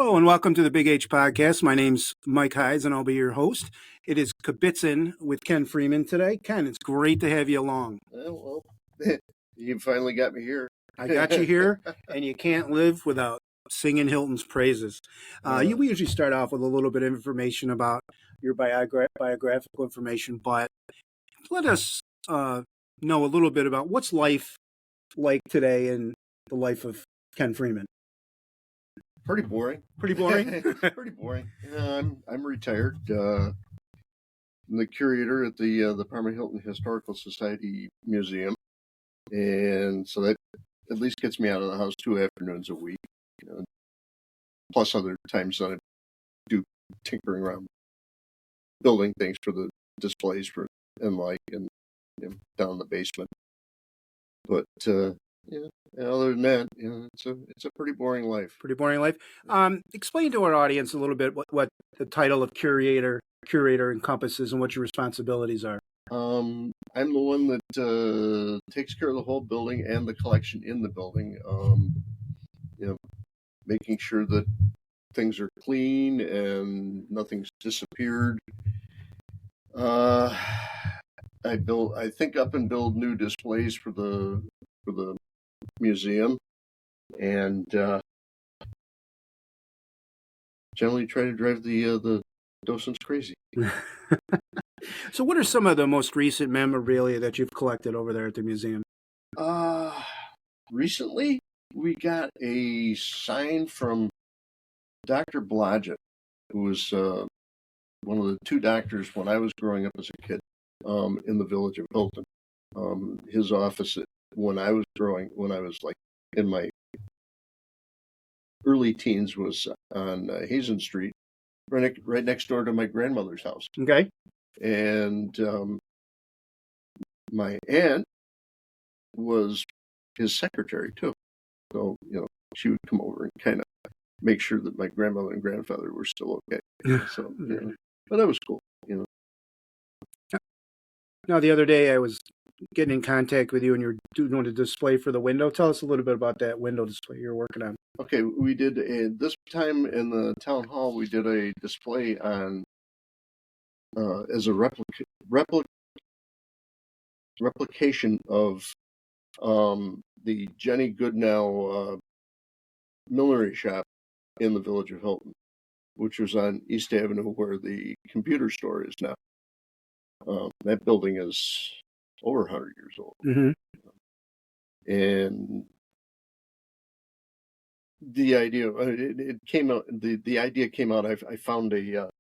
Hello and welcome to the Big H Podcast. My name's Mike Hydes and I'll be your host. It is Kibitzin with Ken Freeman today. Ken, it's great to have you along. Well, you finally got me here. I got you here, and you can't live without singing Hilton's praises. We usually start off with a little bit of information about your biographical information, but let us know a little bit about what's life like today in the life of Ken Freeman. Pretty boring. Pretty boring? Pretty boring. I'm retired. I'm the curator at the Parma Hilton Historical Society Museum, and so that at least gets me out of the house 2 afternoons a week. Plus other times that I do tinkering around, building things for the displays and down in the basement. But other than that, it's a pretty boring life. Pretty boring life. Explain to our audience a little bit what the title of curator encompasses and what your responsibilities are. I'm the one that takes care of the whole building and the collection in the building. Making sure that things are clean and nothing's disappeared. I think up and build new displays for the museum, and generally try to drive the docents crazy. So what are some of the most recent memorabilia that you've collected over there at the museum? Recently we got a sign from Dr. Blodgett, who was one of the 2 doctors when I was growing up as a kid in the village of Hilton. His office when I was like in my early teens was on Hazen Street, right next door to my grandmother's house. Okay. And my aunt was his secretary too. So, she would come over and kind of make sure that my grandmother and grandfather were still okay. So, but that was cool, Now, the other day I was getting in contact with you and you're doing a display for the window. Tell us a little bit about that window display you're working on. Okay, we did this time in the town hall. We did a display on as a replication of the Jenny Goodnow millinery shop in the village of Hilton, which was on East Avenue where the computer store is now. That building is over 100 years old. Mm-hmm. And the idea it came out. The idea came out. I found an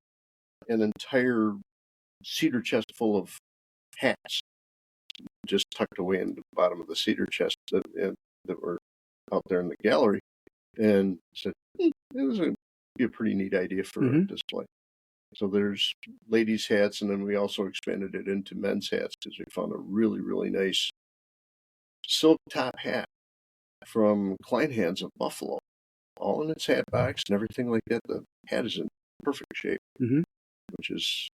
entire cedar chest full of hats, just tucked away in the bottom of the cedar chest that were out there in the gallery, and said it was be a pretty neat idea for a display. So there's ladies' hats, and then we also expanded it into men's hats because we found a really, really nice silk top hat from Kleinhans of Buffalo, all in its hat box and everything like that. The hat is in perfect shape, which is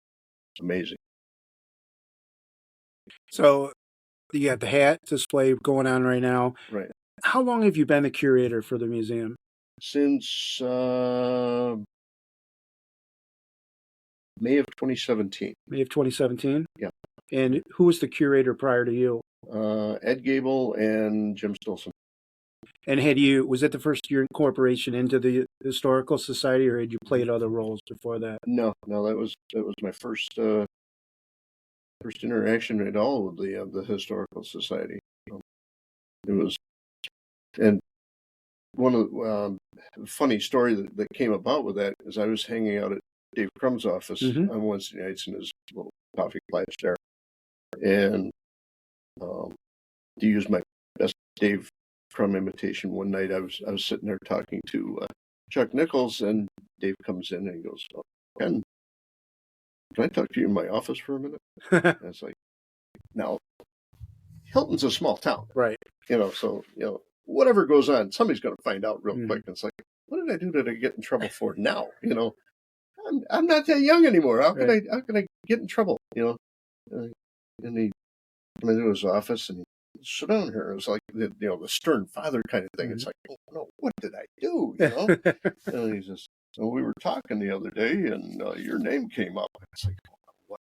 amazing. So you got the hat display going on right now. Right. How long have you been the curator for the museum? Since May of 2017. May of 2017? Yeah. And who was the curator prior to you? Ed Gable and Jim Stilson. And was that the first year incorporation into the Historical Society, or had you played other roles before that? No, that was my first interaction at all with the Historical Society. It was, and one of the funny story that came about with that is I was hanging out at Dave Crumb's office on Wednesday nights in his little coffee place there, and to use my best Dave Crumb imitation, one night I was sitting there talking to Chuck Nichols, and Dave comes in and he goes, "Ken, can I talk to you in my office for a minute?" And it's like, now Hilton's a small town, right? So whatever goes on, somebody's going to find out real quick. And it's like, what did I do that I get in trouble for now? I'm not that young anymore. How can I get in trouble? And he came into his office and sit down here. It's like the stern father kind of thing. It's like, oh no, what did I do? And he says, so we were talking the other day, and your name came up. It's like, what?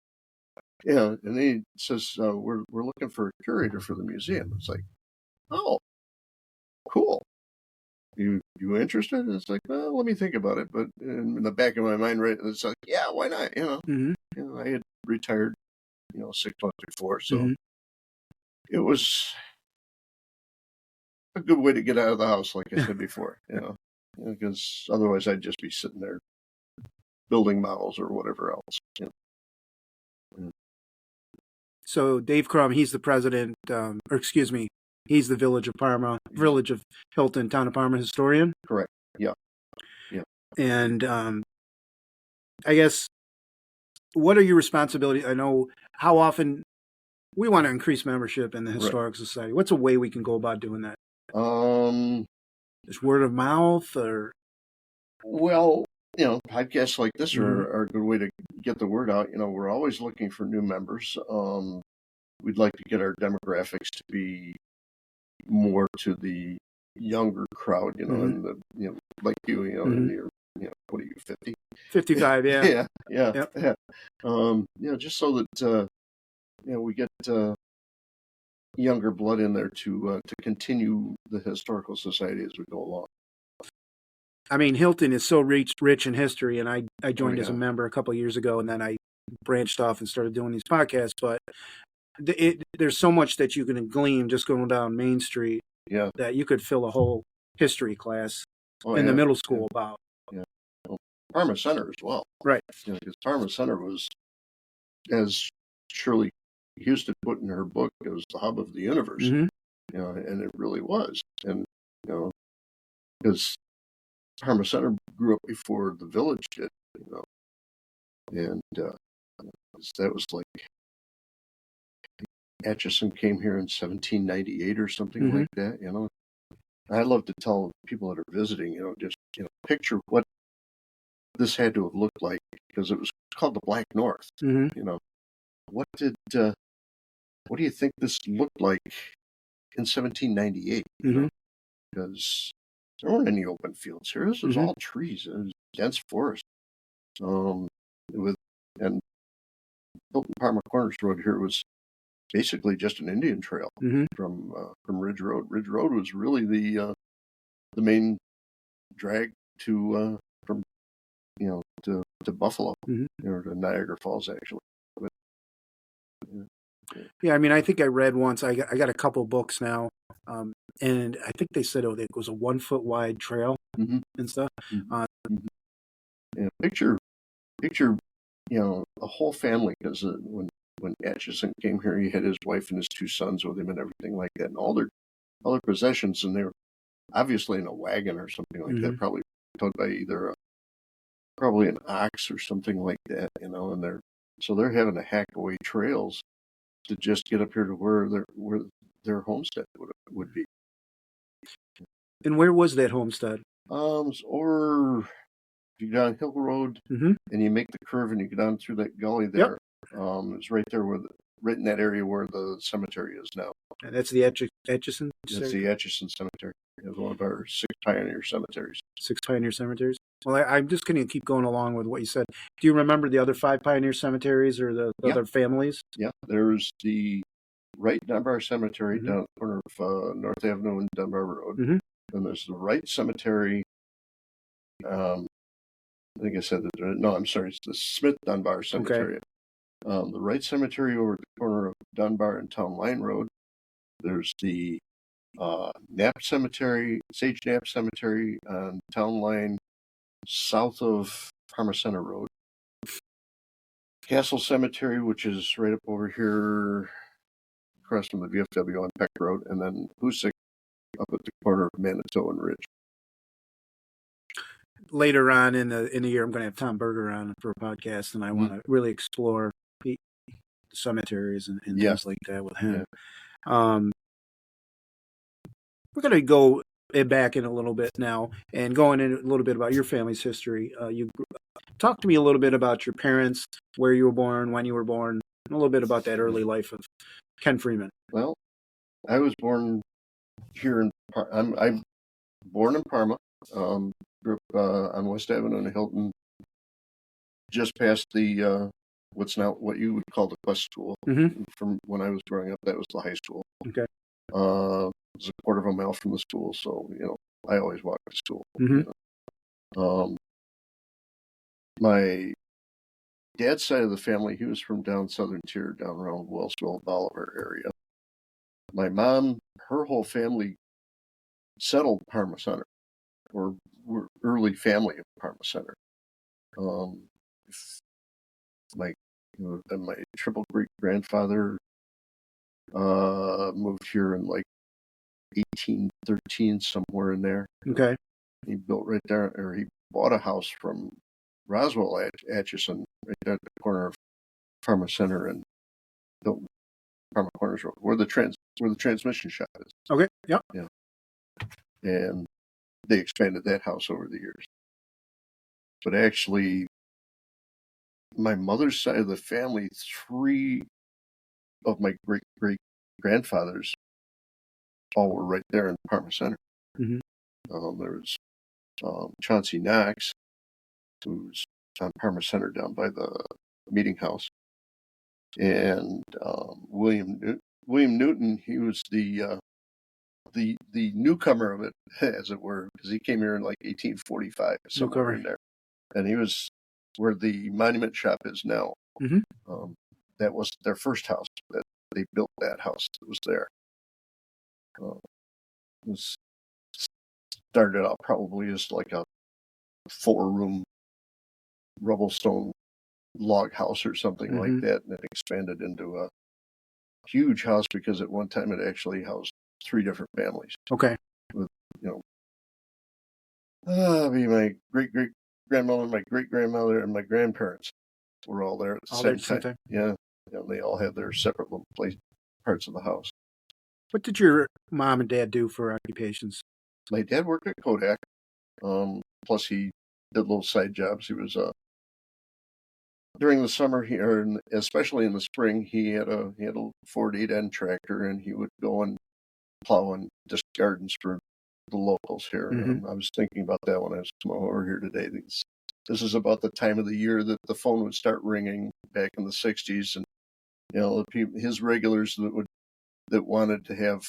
Yeah, and he says we're looking for a curator for the museum. It's like, oh, cool. You interested? It's like, well, let me think about it. But in the back of my mind, right, it's like, yeah, why not? I had retired, 6 months before, so it was a good way to get out of the house, like I said before, because otherwise I'd just be sitting there building models or whatever else. So Dave Crum, he's the president, or excuse me, he's the Village of Hilton, Town of Parma historian. Correct. Yeah. And I guess, what are your responsibilities? I know how often we want to increase membership in the Historical Society. What's a way we can go about doing that? Just word of mouth, or? Well, podcasts like this are a good way to get the word out. We're always looking for new members. We'd like to get our demographics to be more to the younger crowd, and like you, in your, what are you, 50? 55, yeah. Yeah. Just so that we get younger blood in there to continue the Historical Society as we go along. I mean, Hilton is so rich in history, and I joined as a member a couple of years ago, and then I branched off and started doing these podcasts. But there's so much that you can glean just going down Main Street that you could fill a whole history class in the middle school about. Yeah. Well, Parma Center as well. Right. Because Parma Center was, as Shirley Houston put in her book, it was the hub of the universe. And it really was. And, because Parma Center grew up before the village did, and that was like, Atchison came here in 1798 or something like that, I love to tell people that are visiting, just, picture what this had to have looked like, because it was called the Black North. What do you think this looked like in 1798? Because there weren't any open fields here. This was all trees and dense forest. And Hilton Parma Corners Road here was basically just an Indian trail from Ridge Road. Ridge Road was really the main drag to from to Buffalo or to Niagara Falls, actually. But, yeah, I mean, I think I read once. I got a couple books now, and I think they said it was a 1 foot wide trail and stuff. Yeah, picture, a whole family, because when Atchison came here, he had his wife and his 2 sons with him and everything like that, and all their possessions, and they were obviously in a wagon or something like that, probably towed by either probably an ox or something like that, and they're having to hack away trails to just get up here to where their homestead would be. And where was that homestead? Or you go down Hill Road and you make the curve and you go down through that gully there. It's right there right in that area where the cemetery is now. And that's the Atchison? That's the Atchison Cemetery. It's one of our 6 pioneer cemeteries. 6 pioneer cemeteries? Well, I'm just going to keep going along with what you said. Do you remember the other 5 pioneer cemeteries or the other families? Yeah, there's the Wright Dunbar Cemetery down at the corner of North Avenue and Dunbar Road. And there's the Wright Cemetery. I think I said that. No, I'm sorry. It's the Smith Dunbar Cemetery. The Wright Cemetery over at the corner of Dunbar and Town Line Road. There's the Sage Knapp Cemetery on Town Line south of Parma Center Road. Castle Cemetery, which is right up over here across from the VFW on Peck Road, and then Hoosick up at the corner of Manitou and Ridge. Later on in the year, I'm going to have Tom Berger on for a podcast, and I want to really explore the cemeteries and things like that with him. We're going to go back in a little bit now and going in a little bit about your family's history. You talk to me a little bit about your parents, where you were born, when you were born, and a little bit about that early life of Ken Freeman. Well, I was born here in. I'm born in Parma. Grew up on West Avenue in Hilton, just past the what you would call the Quest School. Mm-hmm. From when I was growing up, that was the high school. Okay. It was a quarter of a mile from the school, so I always walked to school. Mm-hmm. My dad's side of the family, he was from down Southern Tier, down around Wellsville, Bolivar area. My mom, her whole family settled Parma Center, or were early family of Parma Center. Um, my and my triple great grandfather moved here in like 1813, somewhere in there. Okay. He built right there, or he bought a house from Roswell Atchison, right there at the corner of Parma Center and Hilton Parma Corners Road, where the transmission shop is. Okay. Yep. Yeah. And they expanded that house over the years. But actually, my mother's side of the family, 3 of my great great grandfathers all were right there in Parma Center. Mm-hmm. There was Chauncey Knox, who's on Parma Center down by the meeting house, and William Newton. He was the newcomer of it, as it were, because he came here in like 1845, somewhere in there, and he was where the monument shop is now. Mm-hmm. That was their first house. That they built that house that was there. It was started out probably as like a 4-room rubble stone log house or something like that, and it expanded into a huge house because at one time it actually housed 3 different families. Okay. With my great great grandmother, my great grandmother, and my grandparents were all there at the same time. Yeah, they all had their separate little parts of the house. What did your mom and dad do for occupations? My dad worked at Kodak. Plus he did little side jobs. He was during the summer here, especially in the spring, he had a Ford 8N tractor, and he would go and plow and disc gardens for the locals here. Mm-hmm. I was thinking about that when I was coming over here today. This is about the time of the year that the phone would start ringing back in the 60s, and the people, his regulars that wanted to have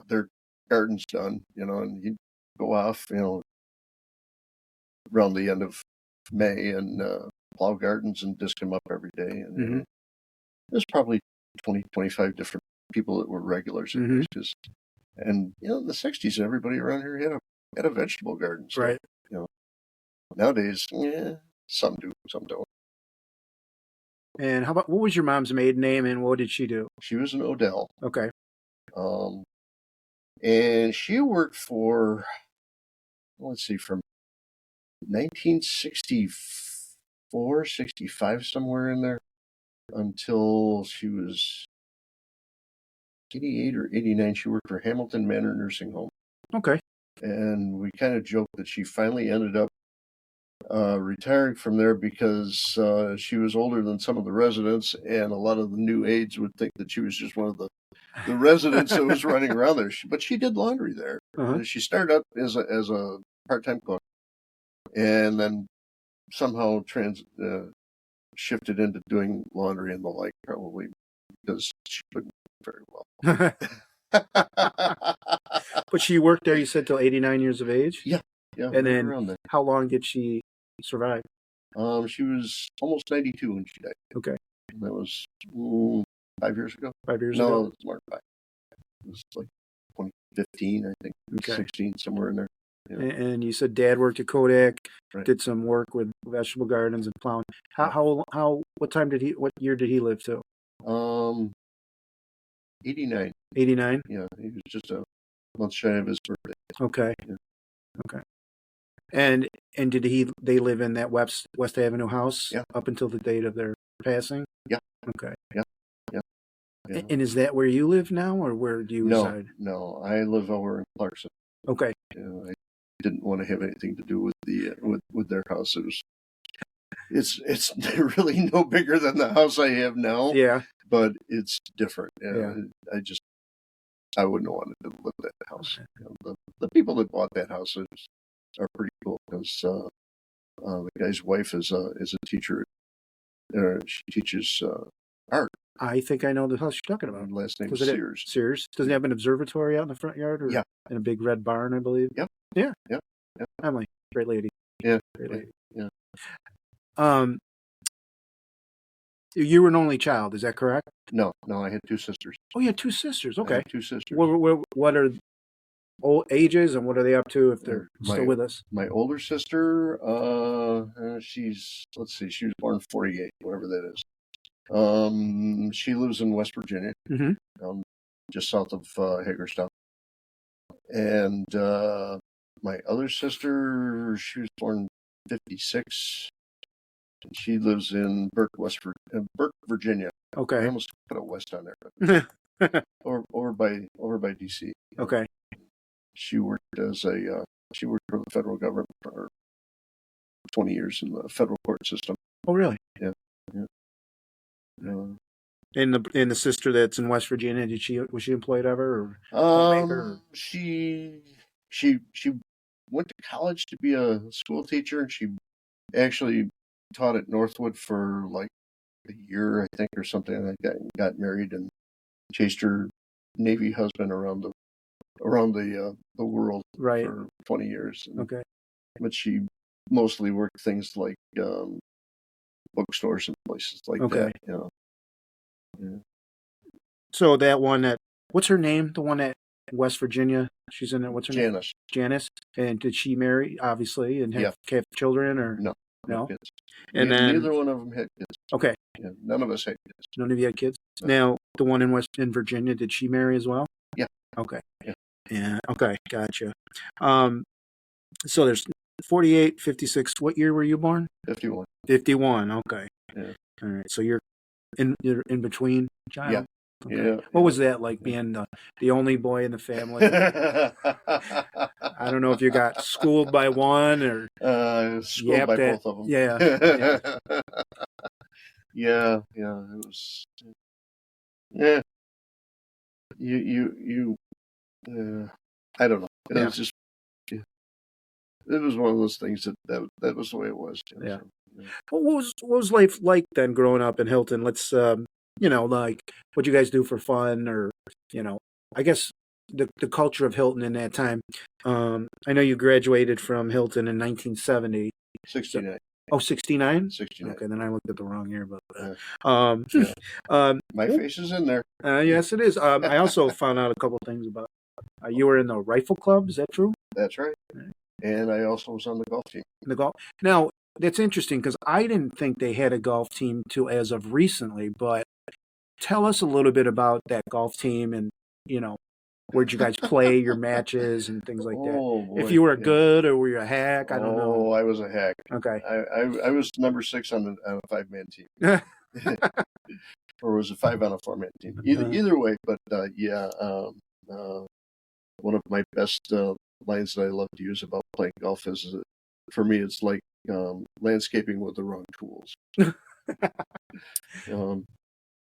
their gardens done, and he'd go off, around the end of May and plow gardens and disc them up every day. And there's probably 20, 25 different people that were regulars in this. And in the 60s, everybody around here had a vegetable garden. So, right. Nowadays, some do, some don't. And what was your mom's maiden name, and what did she do? She was an Odell. Okay. And she worked for, let's see, from 1964, 65, somewhere in there, until she was 88 or 89. She worked for Hamilton Manor Nursing Home. Okay. And we kind of joked that she finally ended up retiring from there because she was older than some of the residents, and a lot of the new aides would think that she was just one of the residents that was running around there. But she did laundry there. She started up as a part-time cook, and then somehow shifted into doing laundry and the like, probably because she couldn't very well. But she worked there, you said, till 89 years of age? Yeah. And then how long did she survive? She was almost 92 when she died. Okay. And that was 5 years ago. 5 years ago? No, it's more than 5. It was like 2015, I think. Okay. 16, somewhere in there. Yeah. And you said Dad worked at Kodak, right. Did some work with vegetable gardens and plowing. What year did he live to? 89. 89? Yeah, he was just a month shy of his birthday. Okay. Yeah. Okay. And did they live in that West Avenue house up until the date of their passing? Yeah. Okay. Yeah. And is that where you live now, or where do you reside? No, I live over in Clarkson. Okay. I didn't want to have anything to do with with their house. It's really no bigger than the house I have now. Yeah. But it's different. I I wouldn't have wanted to live in that house. The people that bought that house are pretty cool because the guy's wife is a teacher. She teaches art. I think I know the house you're talking about. Her last name is Sears. Sears. Does it have an observatory out in the front yard? Or in a big red barn, I believe. Yep. Yeah. Yep. Emily, great lady. Yeah. Great lady. Yeah. You were an only child, is that correct? No, I had two sisters. Oh, you had two sisters. Okay. Two sisters. What are old ages and what are they up to if they're still with us? My older sister, she's she was born in 48, whatever that is. She lives in West Virginia, just south of Hagerstown. And my other sister, she was born 56. And she lives in Burke, Virginia. Okay. I almost put a West on there. over by DC. Okay. She worked for the federal government for 20 years in the federal court system. Oh, really? Yeah. And the sister that's in West Virginia, was she employed ever? She went to college to be a school teacher, and she actually taught at Northwood for like a year, I think, or something. And I got married and chased her Navy husband around the world for 20 years. Okay. But she mostly worked things like bookstores and places like that. Yeah. So that one what's her name? The one at West Virginia. She's in it. What's her name? Janice. And did she marry, obviously, and have children or no? No. Kids. And then neither one of them had kids. Okay. Yeah, none of us had kids. None of you had kids. No. Now the one in Virginia, did she marry as well? Yeah. Okay. Yeah. Okay. Gotcha. So there's 48, 56. What year were you born? 51. 51. Okay. Yeah. All right. So you're in between child. Yeah. Okay. Yeah. What was that like being the only boy in the family? I don't know if you got schooled by one or schooled by both of them. Yeah. Yeah. It was. Yeah. You. I don't know. It was just. It was one of those things that was the way it was. Yeah. What was life like then growing up in Hilton? Let's like what you guys do for fun, or I guess the culture of Hilton in that time. I know you graduated from Hilton in 1970. 69. Oh, 69? 69. Okay, then I looked at the wrong year, but my face is in there. Yes, it is. I also found out a couple things about you were in the rifle club. Is that true? That's right. And I also was on the golf team. Now, that's interesting because I didn't think they had a golf team till as of recently, but tell us a little bit about that golf team and, where'd you guys play your matches and things like that. Boy, if you were good or were you a hack, I don't know. Oh, I was a hack. Okay. I was number 6 on a 5-man team. Or was it 5 on a 4-man team? Either way, but one of my best lines that I love to use about playing golf is, for me, it's like landscaping with the wrong tools.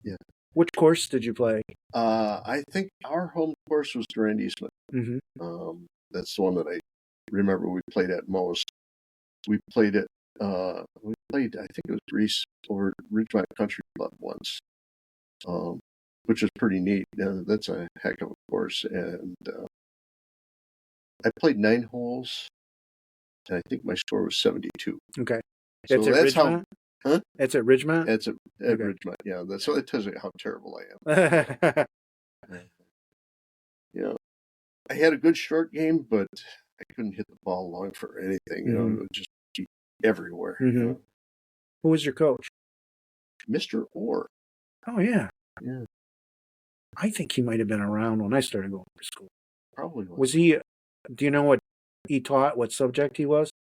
Yeah. Which course did you play? I think our home course was Durand Eastman. Mm-hmm. That's the one that I remember we played at most. We played at I think it was Reese over at Ridgemont Country Club once, which is pretty neat. That's a heck of a course. And I played 9 holes, and I think my score was 72. Okay. So that's how. Huh? That's at Ridgemont? That's at Ridgemont, yeah. So that tells you how terrible I am. I had a good short game, but I couldn't hit the ball long for anything. It would just be everywhere. Mm-hmm. Who was your coach? Mr. Orr. Oh, yeah. Yeah. I think he might have been around when I started going to school. Probably was. Was he, do you know what he taught, what subject he was?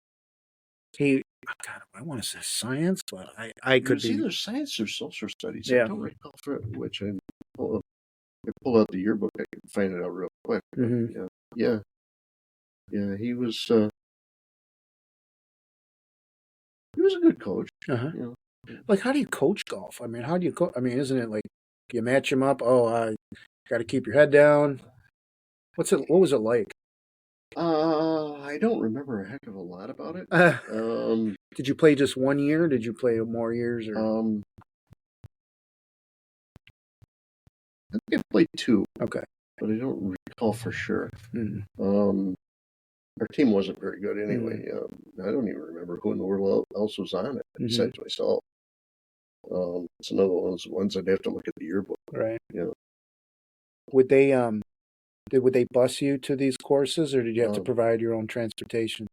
God, I want to say science, but I could be. It was either science or social studies. Yeah. I don't recall for which. I pull out the yearbook. I can find it out real quick. Mm-hmm. Yeah. He was. He was a good coach. Uh-huh. Like, how do you coach golf? I mean, how do you coach? I mean, isn't it like you match them up? Oh, got to keep your head down. What was it like? I don't remember a heck of a lot about it. Uh, Um, did you play just 1 year? Did you play more years? Or um, I think I played two, okay. but I don't recall for sure. Mm-hmm. Our team wasn't very good anyway. Mm-hmm. I don't even remember who in the world else was on it Mm-hmm. besides myself. It's another one of those ones I'd have to look at the yearbook. Right. You Would they would they bus you to these courses, or did you have to know, provide your own transportation?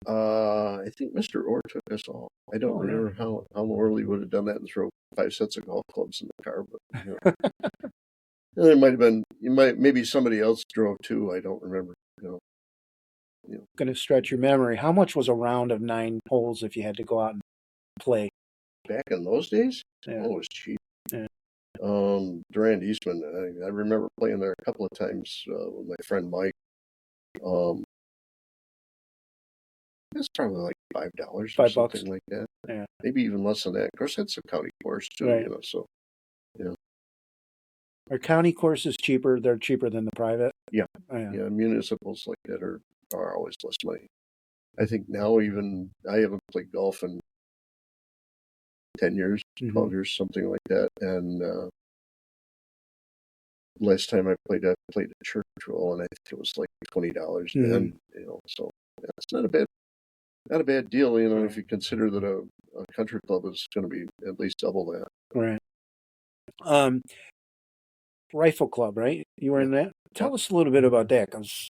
I think Mr. Orr took us all. I don't Oh, no. remember how Orley would have done that and throw 5 sets of golf clubs in the car, but and it might have been maybe somebody else drove too. I don't remember. Going to stretch your memory. How much was a round of 9 holes if you had to go out and play? Back in those days, Yeah. it was cheap. Yeah. Durand Eastman. I remember playing there a couple of times with my friend Mike. Um, it's probably like $5 or $5. something like that. Yeah. Maybe even less than that. Of course, that's a county course too. Right. So Are county courses cheaper? They're cheaper than the private? yeah, Oh, yeah. yeah. Municipals like that are always less money. I think now even I haven't played golf in 10 years, 12 years, something like that. And last time I played at Churchill, and I think it was like $20 then. So it's not a bad deal. If you consider that a country club is going to be at least double that. Right. Rifle club, right? You were in that? Tell us a little bit about that, because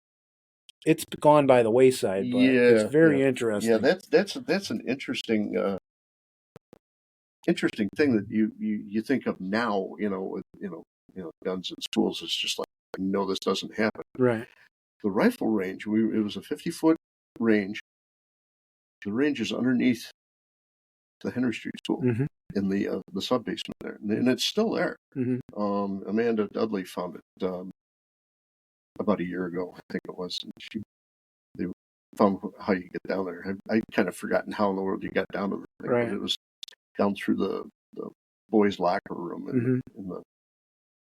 it's gone by the wayside, but it's very interesting. Yeah. That's an interesting thing that you think of now. With guns in schools. It's just like, no, this doesn't happen. Right. The rifle range. It was a 50-foot range. The range is underneath the Henry Street School in the sub basement there, and it's still there. Amanda Dudley found it about a year ago, I think it was. And they found how you get down there. I kind of forgotten how in the world you got down to the thing, Right. but it was down through the boys' locker room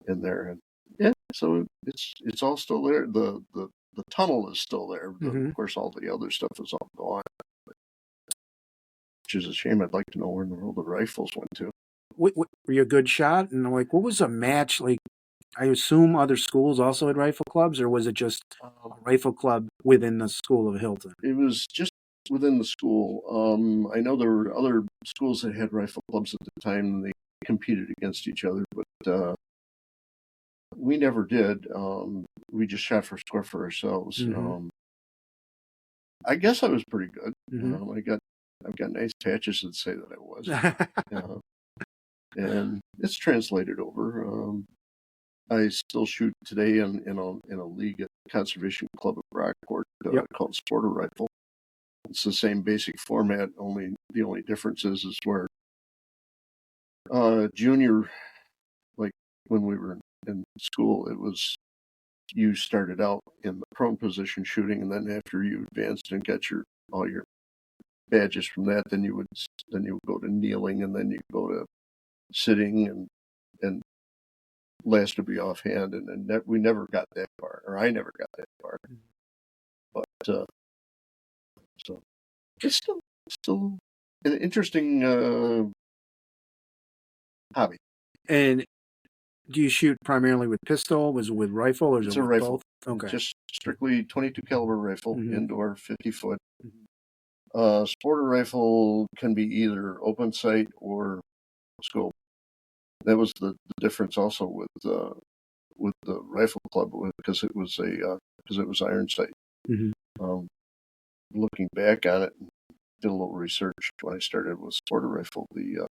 in there, and yeah. So it's all still there. The tunnel is still there. Of course, all the other stuff is all gone. Which is a shame. I'd like to know where in the world the rifles went to. Were you a good shot? And like, what was a match like? I assume other schools also had rifle clubs, or was it just a rifle club within the school of Hilton? It was just within the school. I know there were other schools that had rifle clubs at the time. And they competed against each other, but we never did. We just shot for score for ourselves. I guess I was pretty good. I've got nice patches that say that I was. And it's translated over. I still shoot today in a league at the Conservation Club of Rockport called Sporter Rifle. It's the same basic format. The only difference is where junior, like when we were in school, it was you started out in the prone position shooting, and then after you advanced and got all your badges from that, then you would go to kneeling, and then you go to sitting, and last would be offhand, and we never got that far, or I never got that far. But so it's still an interesting hobby. And do you shoot primarily with pistol? Was it with rifle, or is It's it a with rifle. both? Okay. Just strictly 22 caliber rifle, indoor, 50-foot. Sporter rifle can be either open sight or scope. That was the difference also with the rifle club, because it was iron sight. Looking back on it, did a little research when I started with sporter rifle. The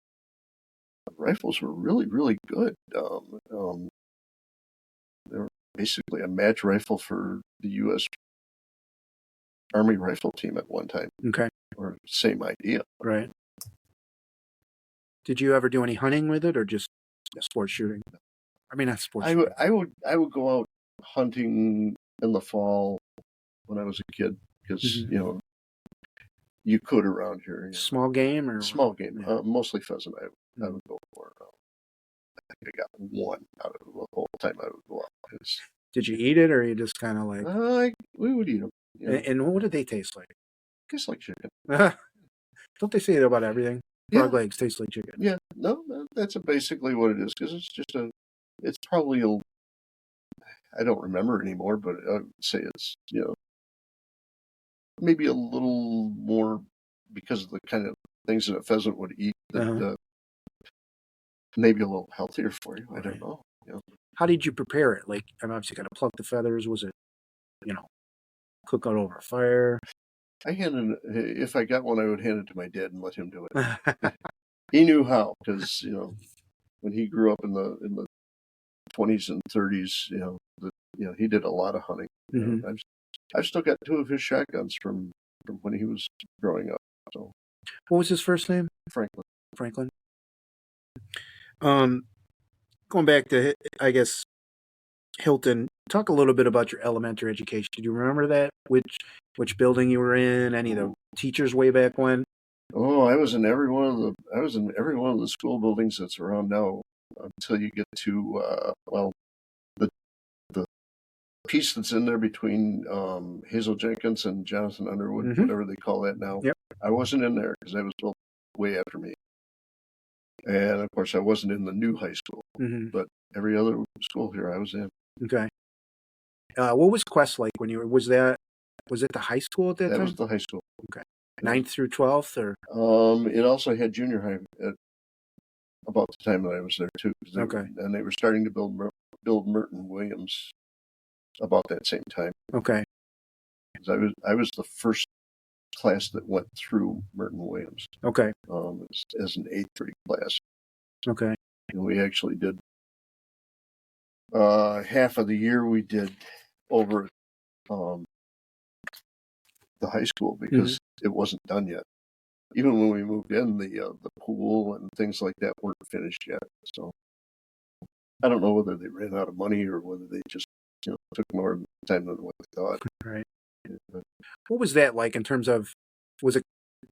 rifles were really, really good. They were basically a match rifle for the U.S. Army rifle team at one time. Okay. Or same idea. Right. Did you ever do any hunting with it, or just sport shooting? I mean, not sports. I would go out hunting in the fall when I was a kid, because you could around here. Small game or small game, mostly pheasant. I would go for. I think I got one out of the whole time I would go out. Did you eat it, or you just kind of like? We would eat them. You know, And what did they taste like? just like chicken. Don't they say that about everything? Frog Yeah, legs taste like chicken. yeah. No, that's basically what it is because it's just it's probably I don't remember anymore, but I would say it's maybe a little more because of the kind of things that a pheasant would eat that Uh-huh. maybe a little healthier for you. I don't Right. know. How did you prepare it? Like, I'm obviously got to pluck the feathers. Was it, you know, cook it over a fire? I handed if I got one, I would hand it to my dad and let him do it. He knew how because when he grew up in the 20s and 30s, he did a lot of hunting. Hmm. I've still got two of his shotguns from when he was growing up. So What was his first name? Franklin, Franklin. Um, Going back to, I guess, Hilton. Talk a little bit about your elementary education. Do you remember that? Which building you were in? Any of the teachers way back when? oh, I was in every one of the school buildings that's around now until you get to the the piece that's in there between Hazel Jenkins and Jonathan Underwood, Hmm. whatever they call that now. Yep. I wasn't in there because I was built way after me. And of course, I wasn't in the new high school, Hmm. but every other school here I was in. Okay. What was Quest like when you were? Was it the high school at that That was time? the high school. Okay. Yeah. 9th through 12th, or It also had junior high at about the time that I was there too, okay. and they were starting to build Merton Williams about that same time. Okay. 'Cause I was the first class that went through Merton Williams Okay. as an eighth grade class, Okay. and we actually did half of the year we did over at the high school Hmm. because it wasn't done yet. Even when we moved in, the pool and things like that weren't finished yet. So I don't know whether they ran out of money or whether they just took more time than what they thought. Right. But What was that like in terms of? Was it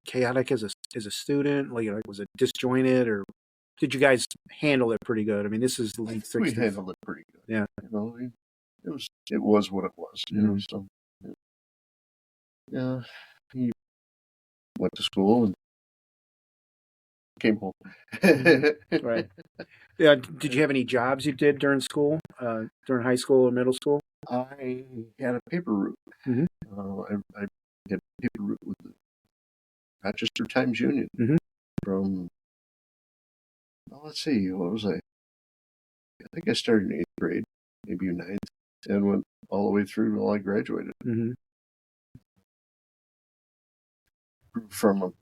chaotic as a student? Like was it disjointed, or did you guys handle it pretty good? I mean, this is the I late think we 60s. handled it pretty good. Yeah. It was what it was. Mhm. So yeah, he went to school and came home. Mhm. Right. Yeah. Did you have any jobs you did during school, during high school or middle school? I had a paper route. Hmm. I had a paper route with the Rochester Times Union Hmm. from, let's see, what was I? I think I started in eighth grade, maybe ninth, and went all the way through till I graduated. Hmm. From,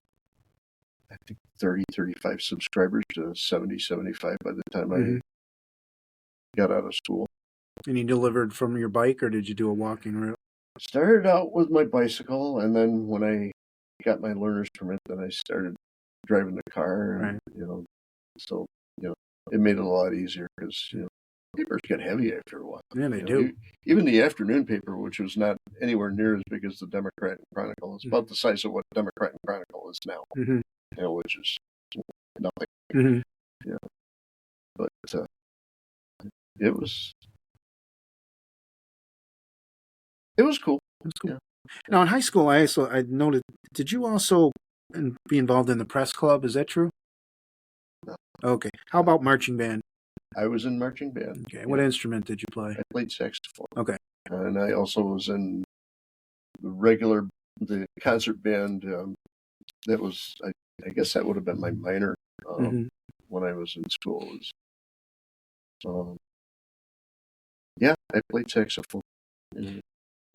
I think, 30, 35 subscribers to 70, 75 by the time Hmm. I got out of school. And you delivered from your bike, or did you do a walking route? Started out with my bicycle, and then when I got my learner's permit, then I started driving the car, and Right. so it made it a lot easier because papers get heavy after a while. Yeah, they do. Even the afternoon paper, which was not anywhere near as big as the Democrat and Chronicle, it's about the size of what Democrat and Chronicle is now. Hmm. Which is nothing. Hmm. But it was cool. That's cool. Yeah. Now, in high school, I noted. Did you also be involved in the press club? Is that true? No. Okay. How about marching band? I was in marching band. Okay. What instrument did you play? I played saxophone. Okay. And I also was in the concert band. That was, I guess that would have been my minor Hmm. when I was in school. Um, yeah, I played saxophone.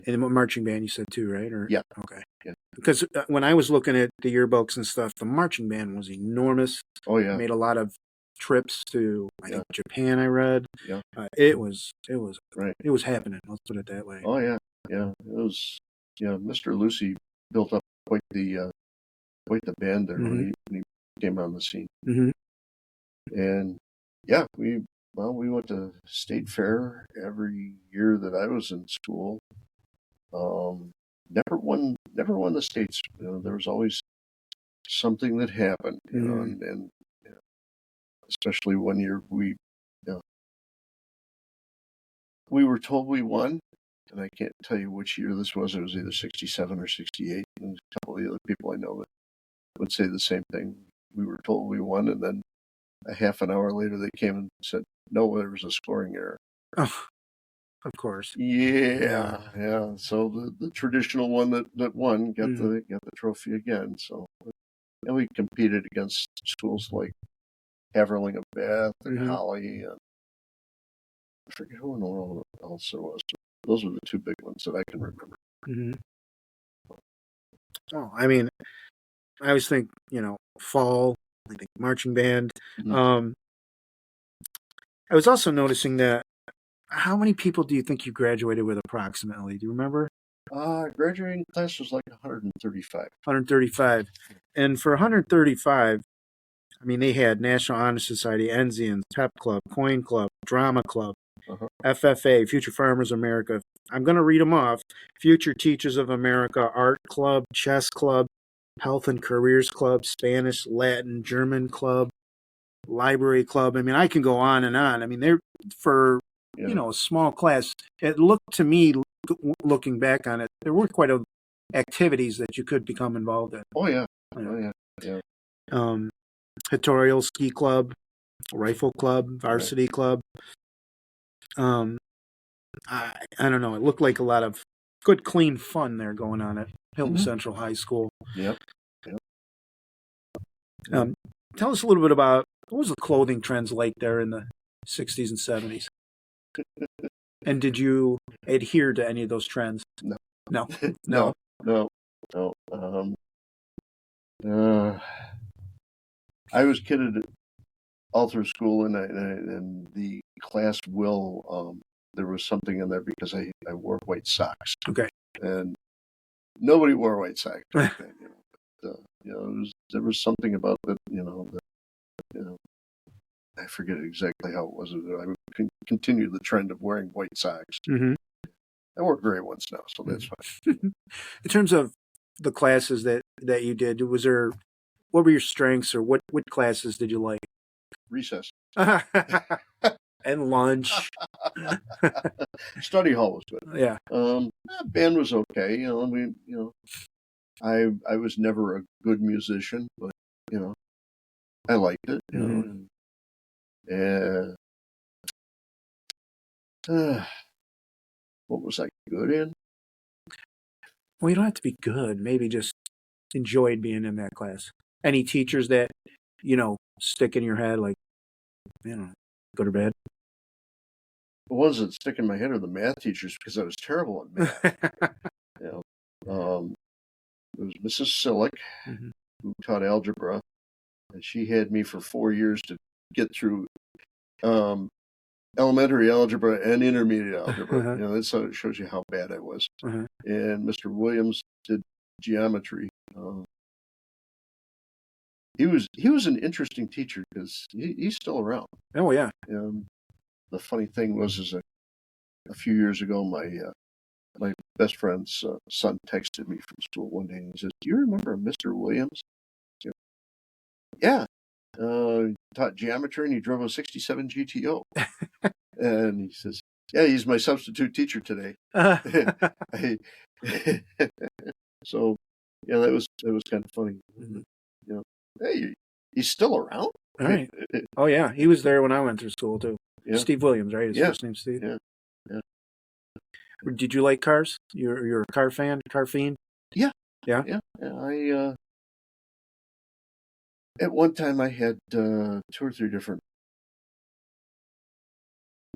And what marching band you said too, right? Or Yeah. okay. Yeah. Because when I was looking at the yearbooks and stuff, the marching band was enormous. Oh yeah. Made a lot of trips to I think Yeah. Japan. I read. Yeah. It was Right. it was happening. Let's put it that way. Oh yeah. Yeah. It was. Yeah. Mr. Lucy built up quite the band there when he came on the scene. Hmm. And yeah, we went to state fair every year that I was in school. Never won the states. There was always something that happened. And especially one year we we were told we won, and I can't tell you which year this was. It was either 67 or 68. And a couple of the other people I know that would say the same thing. We were told we won, and then a half an hour later they came and said, no, there was a scoring error. Oh, of course. Yeah. So the traditional one that won got Mm-hmm. the trophy again. So, and we competed against schools like Haverling of Bath and Mm-hmm. Holly, and I forget who in the world else there was. Those were the two big ones that I can remember. Mm-hmm. Oh, I mean, I always think, fall, I think marching band. Mm-hmm. I was also noticing that, how many people do you think you graduated with approximately? Do you remember? Graduating class was like 135. 135. And for 135, I mean, they had National Honor Society, Enzians, Pep Club, Coin Club, Drama Club, Uh-huh. FFA, Future Farmers America. I'm going to read them off. Future Teachers of America, Art Club, Chess Club, Health and Careers Club, Spanish, Latin, German Club, Library Club. I mean, I can go on and on. I mean, they're for, a small class. It looked to me, looking back on it, there were quite a activities that you could become involved in. Oh yeah. Yeah. Tutorial Ski Club, Rifle Club, Varsity Club. I don't know. It looked like a lot of good, clean fun there going on at Hilton Central High School. Yep. Tell us a little bit about, what was the clothing trends like there in the 60s and 70s? And did you adhere to any of those trends? No. No. I was kidded all through school, and the class will. There was something in there because I wore white socks. Okay. And nobody wore white socks back then. There was something about that. I forget exactly how it was. I would continue the trend of wearing white socks. Mm-hmm. I wear gray ones now, so that's fine. In terms of the classes that you did, what were your strengths, or what classes did you like? Recess. And lunch. Study hall was good. Yeah. Band was okay. I was never a good musician, but I liked it. And what was I good in? Well, you don't have to be good. Maybe just enjoyed being in that class. Any teachers that, stick in your head, like, good or bad? The ones that stick in my head are the math teachers, because I was terrible at math. It was Mrs. Sillick, who taught algebra, and she had me for 4 years to get through elementary algebra and intermediate algebra. That shows you how bad I was. And Mr. Williams did geometry. He was an interesting teacher because he's still around. Oh yeah. The funny thing was, a few years ago, my best friend's son texted me from school one day, and he says, "Do you remember Mr. Williams?" Said, yeah. Taught geometry, and he drove a '67 GTO. And he says, "Yeah, he's my substitute teacher today." So, yeah, that was kind of funny. Hey, he's still around. All right. Oh yeah, he was there when I went through school too. Yeah. Steve Williams, right? His first name's Steve. Yeah. Did you like cars? You're a car fan, car fiend? Yeah. Yeah. I at one time I had 2 or 3 different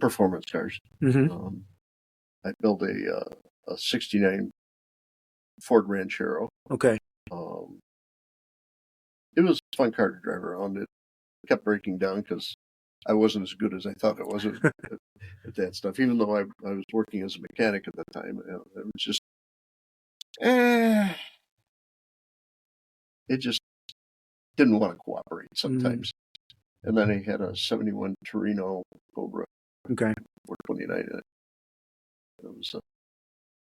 performance cars. I built a '69 Ford Ranchero. Okay. It was a fun car to drive around. It kept breaking down because I wasn't as good as I thought I was at that stuff. Even though I was working as a mechanic at that time, it was just, it just didn't want to cooperate sometimes. And then I had a '71 Torino Cobra. Okay. 429 in it.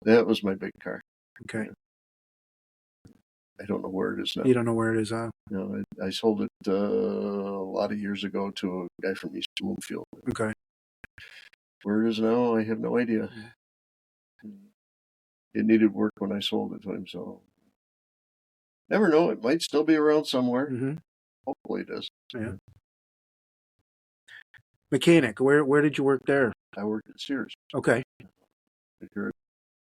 That was my big car. Okay. I don't know where it is now. You don't know where it is, huh? No, I sold it a lot of years ago to a guy from East Bloomfield. Okay. Where it is now, I have no idea. It needed work when I sold it to him, so never know. It might still be around somewhere. Mm-hmm. Hopefully it is. Yeah. Mechanic. Where did you work there? I worked at Sears. Okay. Here at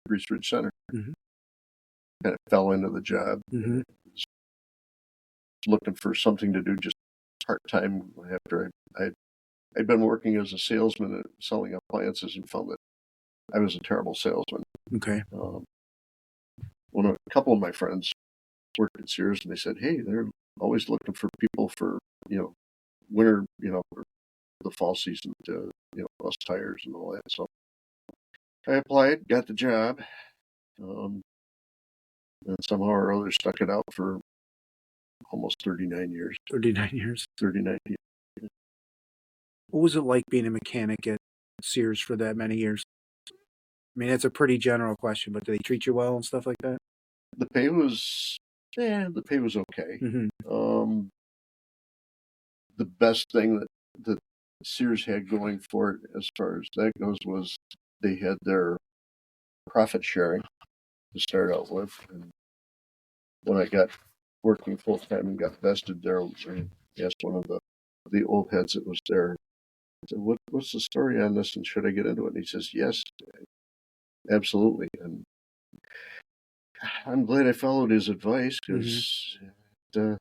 Grease Ridge Center. Mm-hmm. Kind of fell into the job. Mm-hmm. Was looking for something to do just part time after I'd been working as a salesman and selling appliances and found that I was a terrible salesman. Okay. A couple of my friends worked at Sears and they said, hey, they're always looking for people for, winter, for the fall season to, bust tires and all that. So I applied, got the job, and somehow or other stuck it out for almost 39 years. 39 years. 39 years. What was it like being a mechanic at Sears for that many years? I mean, that's a pretty general question, but do they treat you well and stuff like that? The pay was okay. Mm-hmm. The best thing that Sears had going for it as far as that goes was they had their profit sharing to start out with. And when I got working full time and got vested there, I asked one of the old heads that was there, I said, what's the story on this and should I get into it? And he says, yes, absolutely. And I'm glad I followed his advice because it's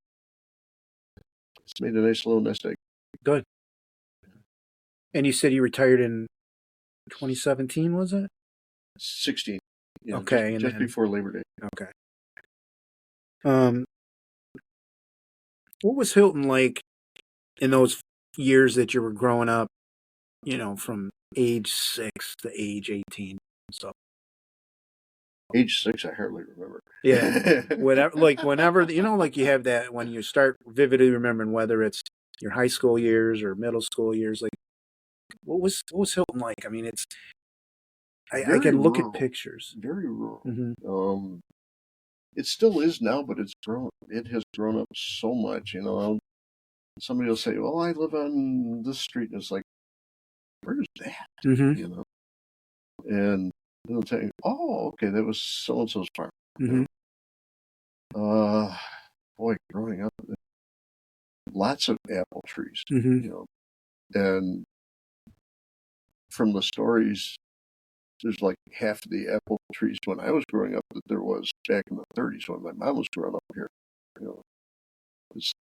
made a nice little nest egg. Good. And you said you retired in 2017, was it? 16. Yeah, okay. Just before Labor Day. Okay. What was Hilton like in those years that you were growing up, from age 6 to age 18 and stuff? Age 6, I hardly remember. Yeah. whenever, like you have that when you start vividly remembering whether it's your high school years or middle school years, like what was Hilton like? I mean, I can look at pictures. Very rural. Mm-hmm. It still is now, but it's grown. It has grown up so much. Somebody will say, "Well, I live on this street," and it's like, "Where's that?" Mm-hmm. And they'll tell you, "Oh, okay, that was so and so's farm." Mm-hmm. Boy, growing up, lots of apple trees. Mm-hmm. And from the stories, there's like half of the apple trees when I was growing up that there was back in the 30s when my mom was growing up here. It's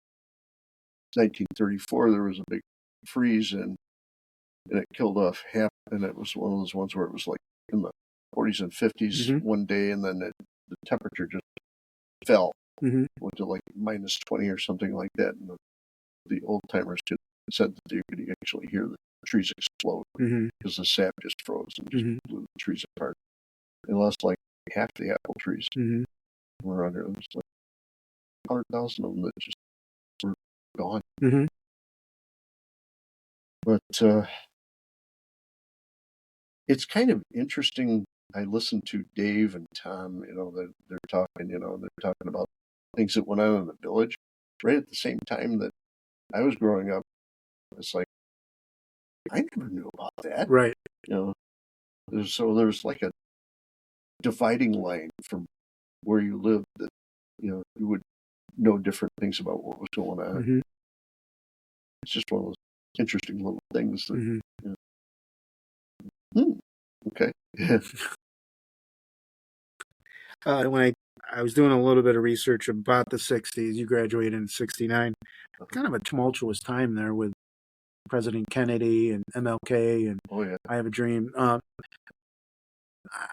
1934. There was a big freeze and it killed off half. And it was one of those ones where it was like in the 40s and 50s one day, and then the temperature just fell, went to like minus 20 or something like that. And the old timers said that you could actually hear the trees explode because the sap just froze and just blew the trees apart. They lost like half the apple trees around here. There was like 100,000 of them that just were gone. But it's kind of interesting. I listened to Dave and Tom, they're talking about things that went on in the village right at the same time that I was growing up. It's like, I never knew about that. Right. So there's like a dividing line from where you lived that, you would know different things about what was going on. It's just one of those interesting little things that, okay. When I was doing a little bit of research about the 60s, you graduated in 69. Kind of a tumultuous time there with President Kennedy and MLK and I Have a Dream.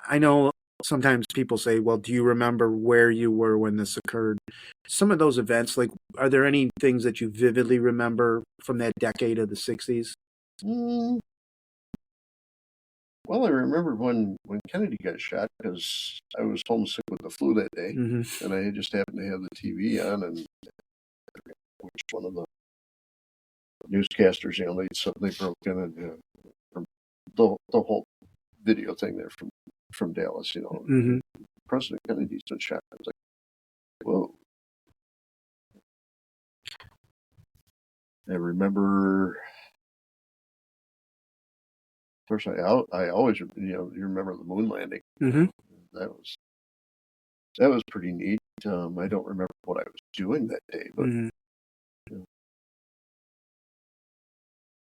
I know sometimes people say, well, do you remember where you were when this occurred? Some of those events, like, are there any things that you vividly remember from that decade of the 60s? Well, I remember when Kennedy got shot because I was homesick with the flu that day, and I just happened to have the TV on, and which one of the newscasters, they broke in and the whole video thing there from Dallas, President Kennedy's been shot. I was like, whoa. I remember course, I always, you remember the moon landing. Mm-hmm. That was pretty neat. I don't remember what I was doing that day, but Mm-hmm.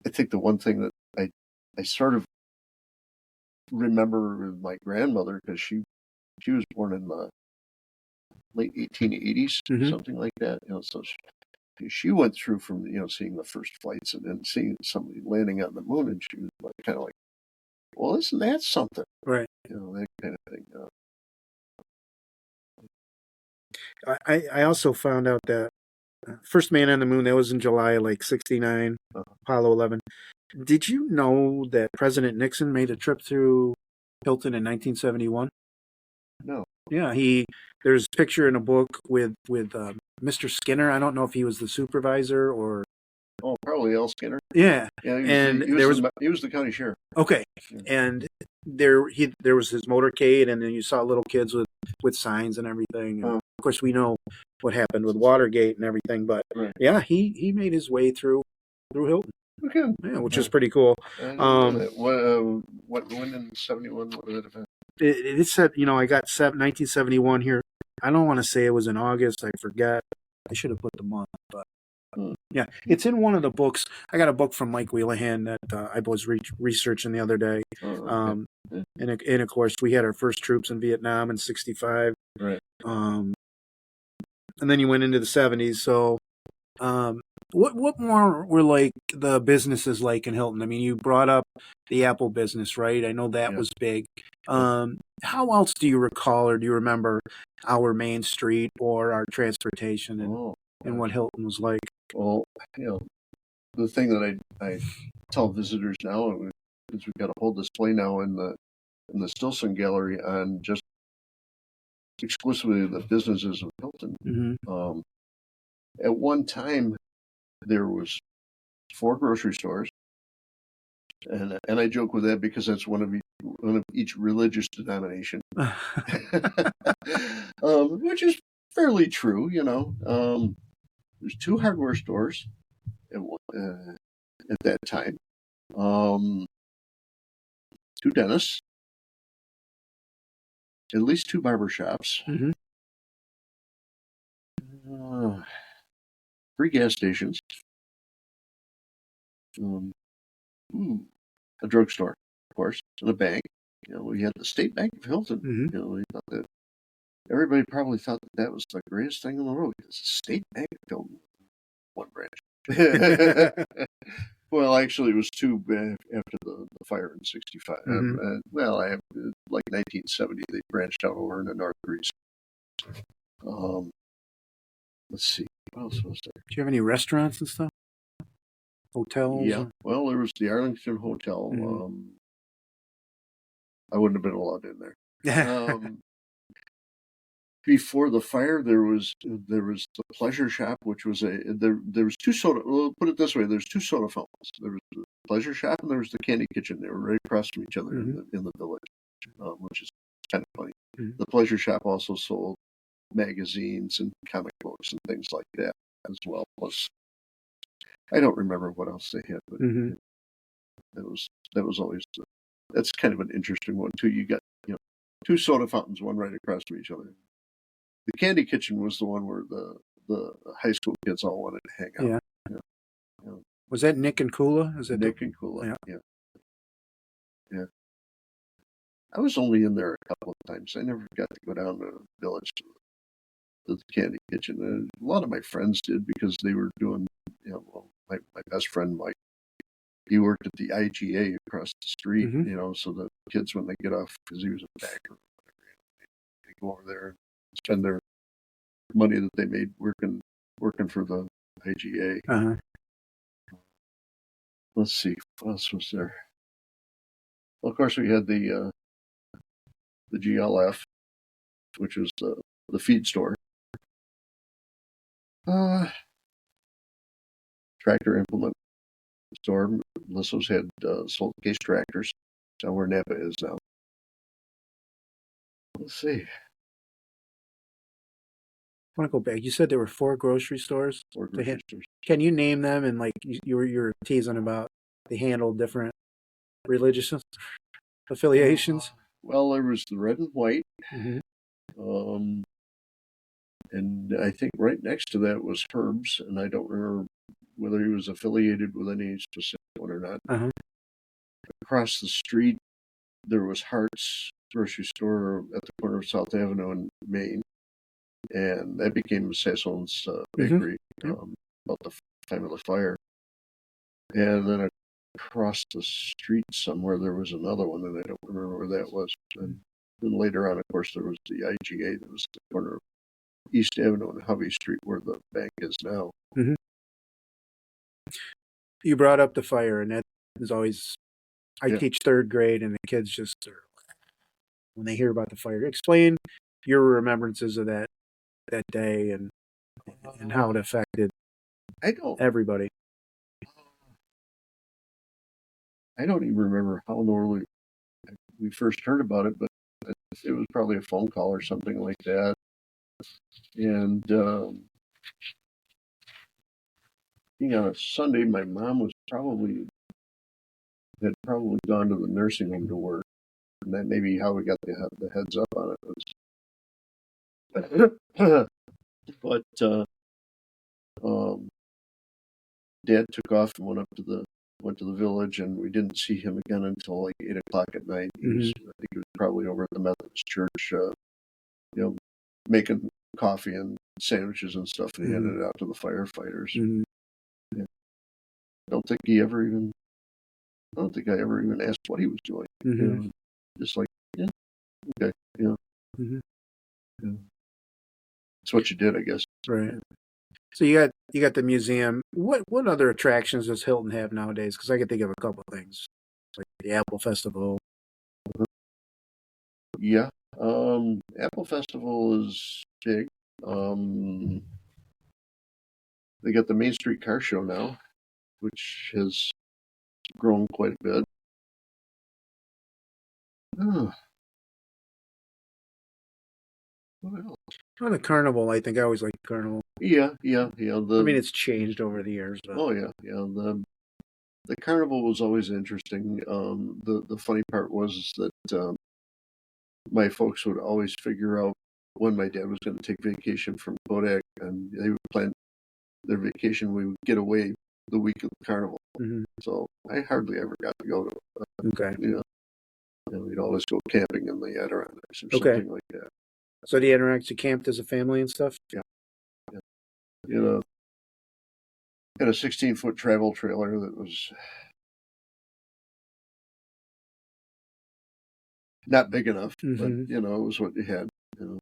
I think the one thing that I sort of remember with my grandmother, because she was born in the late 1880s, Mm-hmm. something like that. So she went through from seeing the first flights and then seeing somebody landing on the moon, and she was kind of like, well, isn't that something? Right. That kind of thing. I also found out that first man on the moon, that was in July, like 69, Apollo 11. Did you know that President Nixon made a trip through Hilton in 1971? No. Yeah, there's a picture in a book with Mr. Skinner. I don't know if he was the supervisor or. Oh, probably L. Skinner. Yeah, Yeah, and he was the county sheriff. Okay, Yeah. and there was his motorcade, and then you saw little kids with signs and everything. And of course, we know what happened with Watergate and everything, but Right. yeah, he made his way through Hilton. Okay. Yeah, which is pretty cool. I didn't know that. When in 71? What was it? It said, I got 1971 here. I don't want to say it was in August. I forget. I should have put the month, but yeah, it's in one of the books. I got a book from Mike Wheelahan that I was researching the other day. Okay. And of course, we had our first troops in Vietnam in '65. Right. And then you went into the '70s. So, what more were like the businesses like in Hilton? I mean, you brought up the Apple business, right? I know that was big. How else do you recall or do you remember our Main Street or our transportation and what Hilton was like? Well, the thing that I tell visitors now is we've got a whole display now in the Stilson Gallery on just exclusively the businesses of Hilton. Mm-hmm. At one time, there was 4 grocery stores, and I joke with that because that's one of each religious denomination, which is fairly true. There's 2 hardware stores at that time, 2 dentists, at least 2 barber shops, Mm-hmm. 3 gas stations, a drugstore, of course, and a bank. We had the State Bank of Hilton. Mm-hmm. We thought that everybody probably thought that was the greatest thing in the world. It's the State Bank of Hilton, one branch. Well, actually, it was 2 after the fire in '65. Mm-hmm. Like 1970, they branched out over into North Greece. Let's see, what else was there? Do you have any restaurants and stuff? Hotels? Yeah, well, there was the Arlington Hotel. Mm-hmm. I wouldn't have been allowed in there. Before the fire, there was the Pleasure Shop, which was there was 2 soda. Well, put it this way: there's 2 soda fountains. There was the Pleasure Shop and there was the Candy Kitchen. They were right across from each other in the village, which is kind of funny. Mm-hmm. The Pleasure Shop also sold magazines and comic books and things like that as well. Plus, I don't remember what else they had, but that was always that's kind of an interesting one too. You got 2 soda fountains, one right across from each other. The Candy Kitchen was the one where the high school kids all wanted to hang out. Yeah. Was that Nick and Kula? Is that Nick and Kula? Yeah. I was only in there a couple of times. I never got to go down to the village to the Candy Kitchen. A lot of my friends did because they were doing. My best friend Mike, he worked at the IGA across the street. So the kids when they get off, because he was a bagger, they go over there and spend their money that they made working for the IGA. Uh-huh. Let's see, what else was there? Well, of course, we had the GLF, which was the feed store. Tractor implement store. Lisso's had sold case tractors. Down where Napa is now. Let's see. I want to go back. You said there were 4 grocery stores. 4 grocery stores. Can you name them? And like you were teasing about they handle different religious affiliations? Well, there was the red and white, Mm-hmm. and I think right next to that was Herb's, and I don't remember whether he was affiliated with any specific one or not. Uh-huh. Across the street, there was Hart's grocery store at the corner of South Avenue in Maine, and that became Sassoon's bakery about the time of the fire. And then across the street somewhere there was another one, and I don't remember where that was. And then later on, of course, there was the IGA that was at the corner of East Avenue and Hovey Street where the bank is now. Mm-hmm. You brought up the fire, and that is always, I teach third grade, and the kids just, when they hear about the fire, explain your remembrances of that day and how it affected everybody. I don't even remember how normally we first heard about it, but it was probably a phone call or something like that. And being on a Sunday, my mom had probably gone to the nursing home to work, and that may be how we got the heads up on it. But Dad took off and went to the village, and we didn't see him again until like 8 o'clock at night. I think he was probably over at the Methodist Church, making coffee and sandwiches and stuff, and he handed it out to the firefighters. Mm-hmm. Yeah. I don't think I ever even asked what he was doing. Mm-hmm. Just like, okay, Mm-hmm. That's what you did, I guess. Right. So you got the museum. What other attractions does Hilton have nowadays? Because I can think of a couple of things, like the Apple Festival. Yeah, Apple Festival is big. They got the Main Street Car Show now, which has grown quite a bit. What else? Oh, the carnival. I think I always liked the carnival. Yeah. I mean, it's changed over the years. But... Oh yeah. The carnival was always interesting. The funny part was that my folks would always figure out when my dad was going to take vacation from Kodak, and they would plan their vacation. We would get away the week of the carnival. Mm-hmm. So I hardly ever got to go to it. Okay. And we'd always go camping in the Adirondacks or something like that. So the Adirondacks, you camped as a family and stuff? Yeah. Had a 16-foot travel trailer that was not big enough, but it was what you had. Did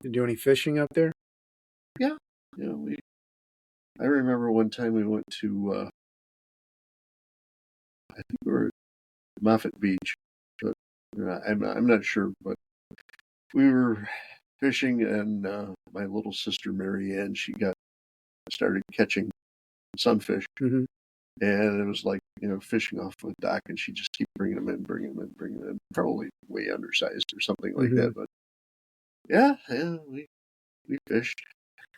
you do any fishing up there? Yeah. I remember one time we went to I think we were at Moffett Beach, but I'm not sure, but we were fishing, and my little sister Mary Ann, she started catching sunfish, and it was like fishing off a dock, and she just keep bringing them in, probably way undersized or something like that. But yeah, we fished.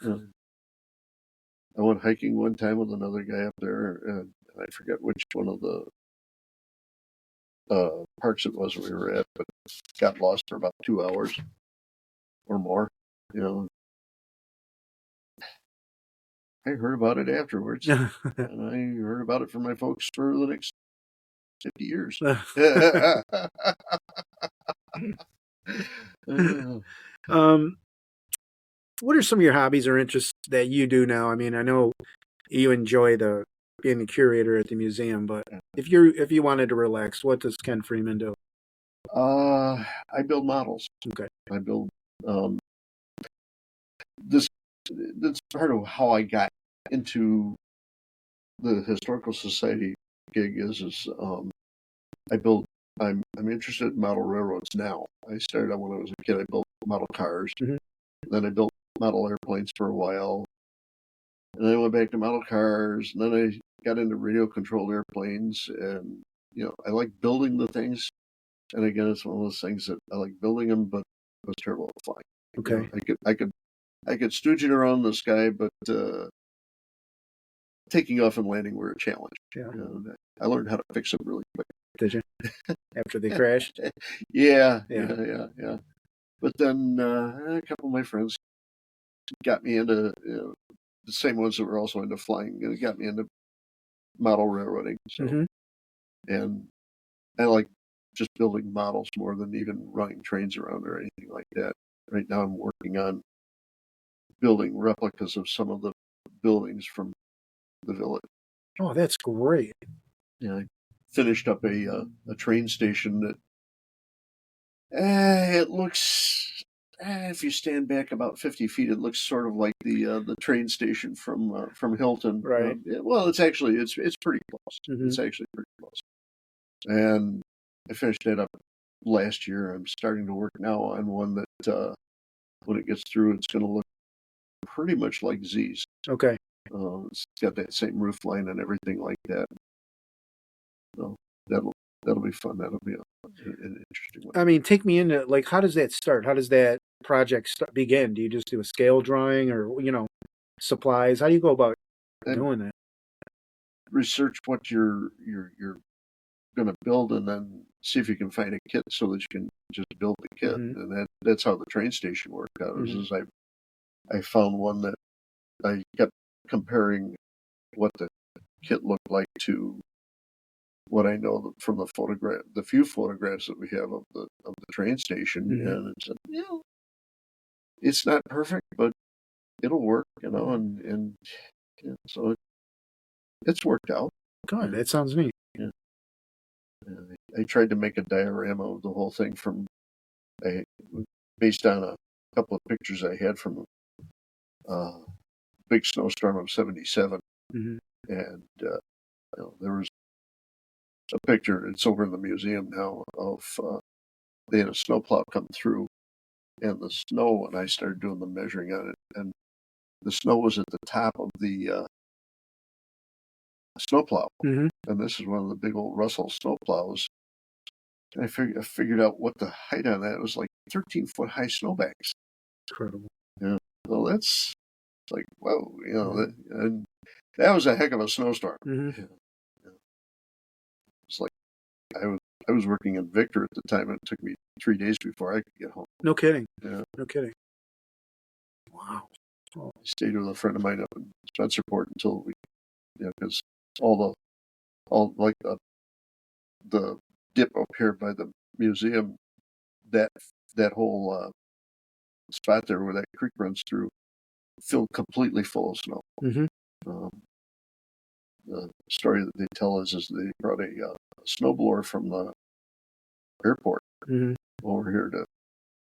I went hiking one time with another guy up there, and I forget which one of the parks it was we were at, but got lost for about 2 hours or more. I heard about it afterwards, and I heard about it from my folks for the next 50 years. What are some of your hobbies or interests that you do now? I mean, I know you enjoy being the curator at the museum, but if you wanted to relax, what does Ken Freeman do? I build models. Okay. I build that's part of how I got into the Historical Society gig is I'm interested in model railroads now. I started out when I was a kid. I built model cars. Then I built model airplanes for a while. And then I went back to model cars. And then I got into radio controlled airplanes. And, I like building the things. And again, it's one of those things that I like building them, but it was terrible at flying. Okay. I could stooge it around the sky, but taking off and landing were a challenge. Yeah. I learned how to fix them really quick. Did you? After they crashed? Yeah. Yeah. But then a couple of my friends got me into the same ones that were also into flying. Got me into model railroading. So, and I like just building models more than even running trains around or anything like that. Right now, I'm working on building replicas of some of the buildings from the village. Oh, that's great. Yeah, I finished up a train station that it looks. If you stand back about 50 feet, it looks sort of like the train station from Hilton. Right. Well, it's actually it's pretty close. Mm-hmm. It's actually pretty close. And I finished that up last year. I'm starting to work now on one that when it gets through, it's going to look pretty much like Z's. Okay. It's got that same roof line and everything like that. So that'll be fun. That'll be an interesting one. I mean, take me into, like, how does that start? How does that project begin? Do you just do a scale drawing or, supplies? How do you go about doing that? Research what you're going to build, and then see if you can find a kit so that you can just build the kit. And that's how the train station worked out. Is I found one that I kept comparing what the kit looked like to what I know from the few photographs that we have of the train station, and it said, it's not perfect, but it'll work, and so it's worked out. God, that sounds neat. Yeah. I tried to make a diorama of the whole thing based on a couple of pictures I had from a big snowstorm of '77, and there was a picture. It's over in the museum now of they had a snowplow come through, and the snow. When I started doing the measuring on it, and the snow was at the top of the snowplow, and this is one of the big old Russell snowplows. And I figured out what the height on that was, like 13-foot high snowbanks. Incredible. Yeah. Well, that's like, whoa, and that was a heck of a snowstorm. Yeah. It's like I was working in Victor at the time, and it took me 3 days before I could get home. No kidding. Yeah. No kidding. Wow. I stayed with a friend of mine up in Spencerport until because all like the dip up here by the museum, that whole spot there where that creek runs through, filled completely full of snow. The story that they tell is they brought a snowblower from the airport over here to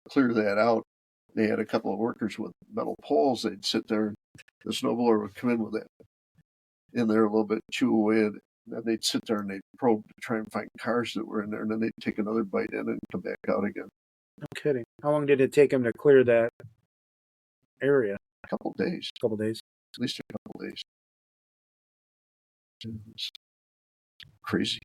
clear that out. They had a couple of workers with metal poles. They'd sit there, and the snowblower would come in with that in there a little bit, chew away, and then they'd sit there and they'd probe to try and find cars that were in there, and then they'd take another bite in and come back out again. No kidding. How long did it take them to clear that area? A couple of days. At least a couple of days. It was crazy.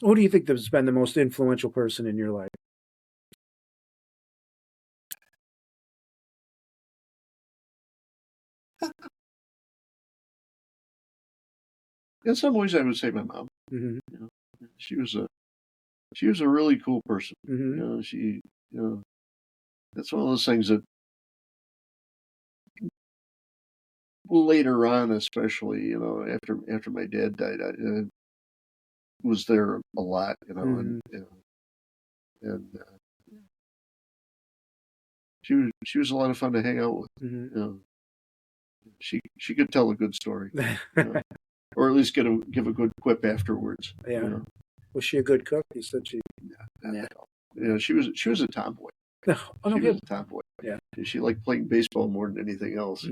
Who do you think has been the most influential person in your life? In some ways, I would say my mom. She was a really cool person. She that's one of those things that later on, especially after my dad died, I was there a lot, and she was a lot of fun to hang out with. She could tell a good story, or at least give a good quip afterwards. Yeah. Was she a good cook? You said she. Yeah, she was a tomboy. No, she was a tomboy. Yeah. She liked playing baseball more than anything else.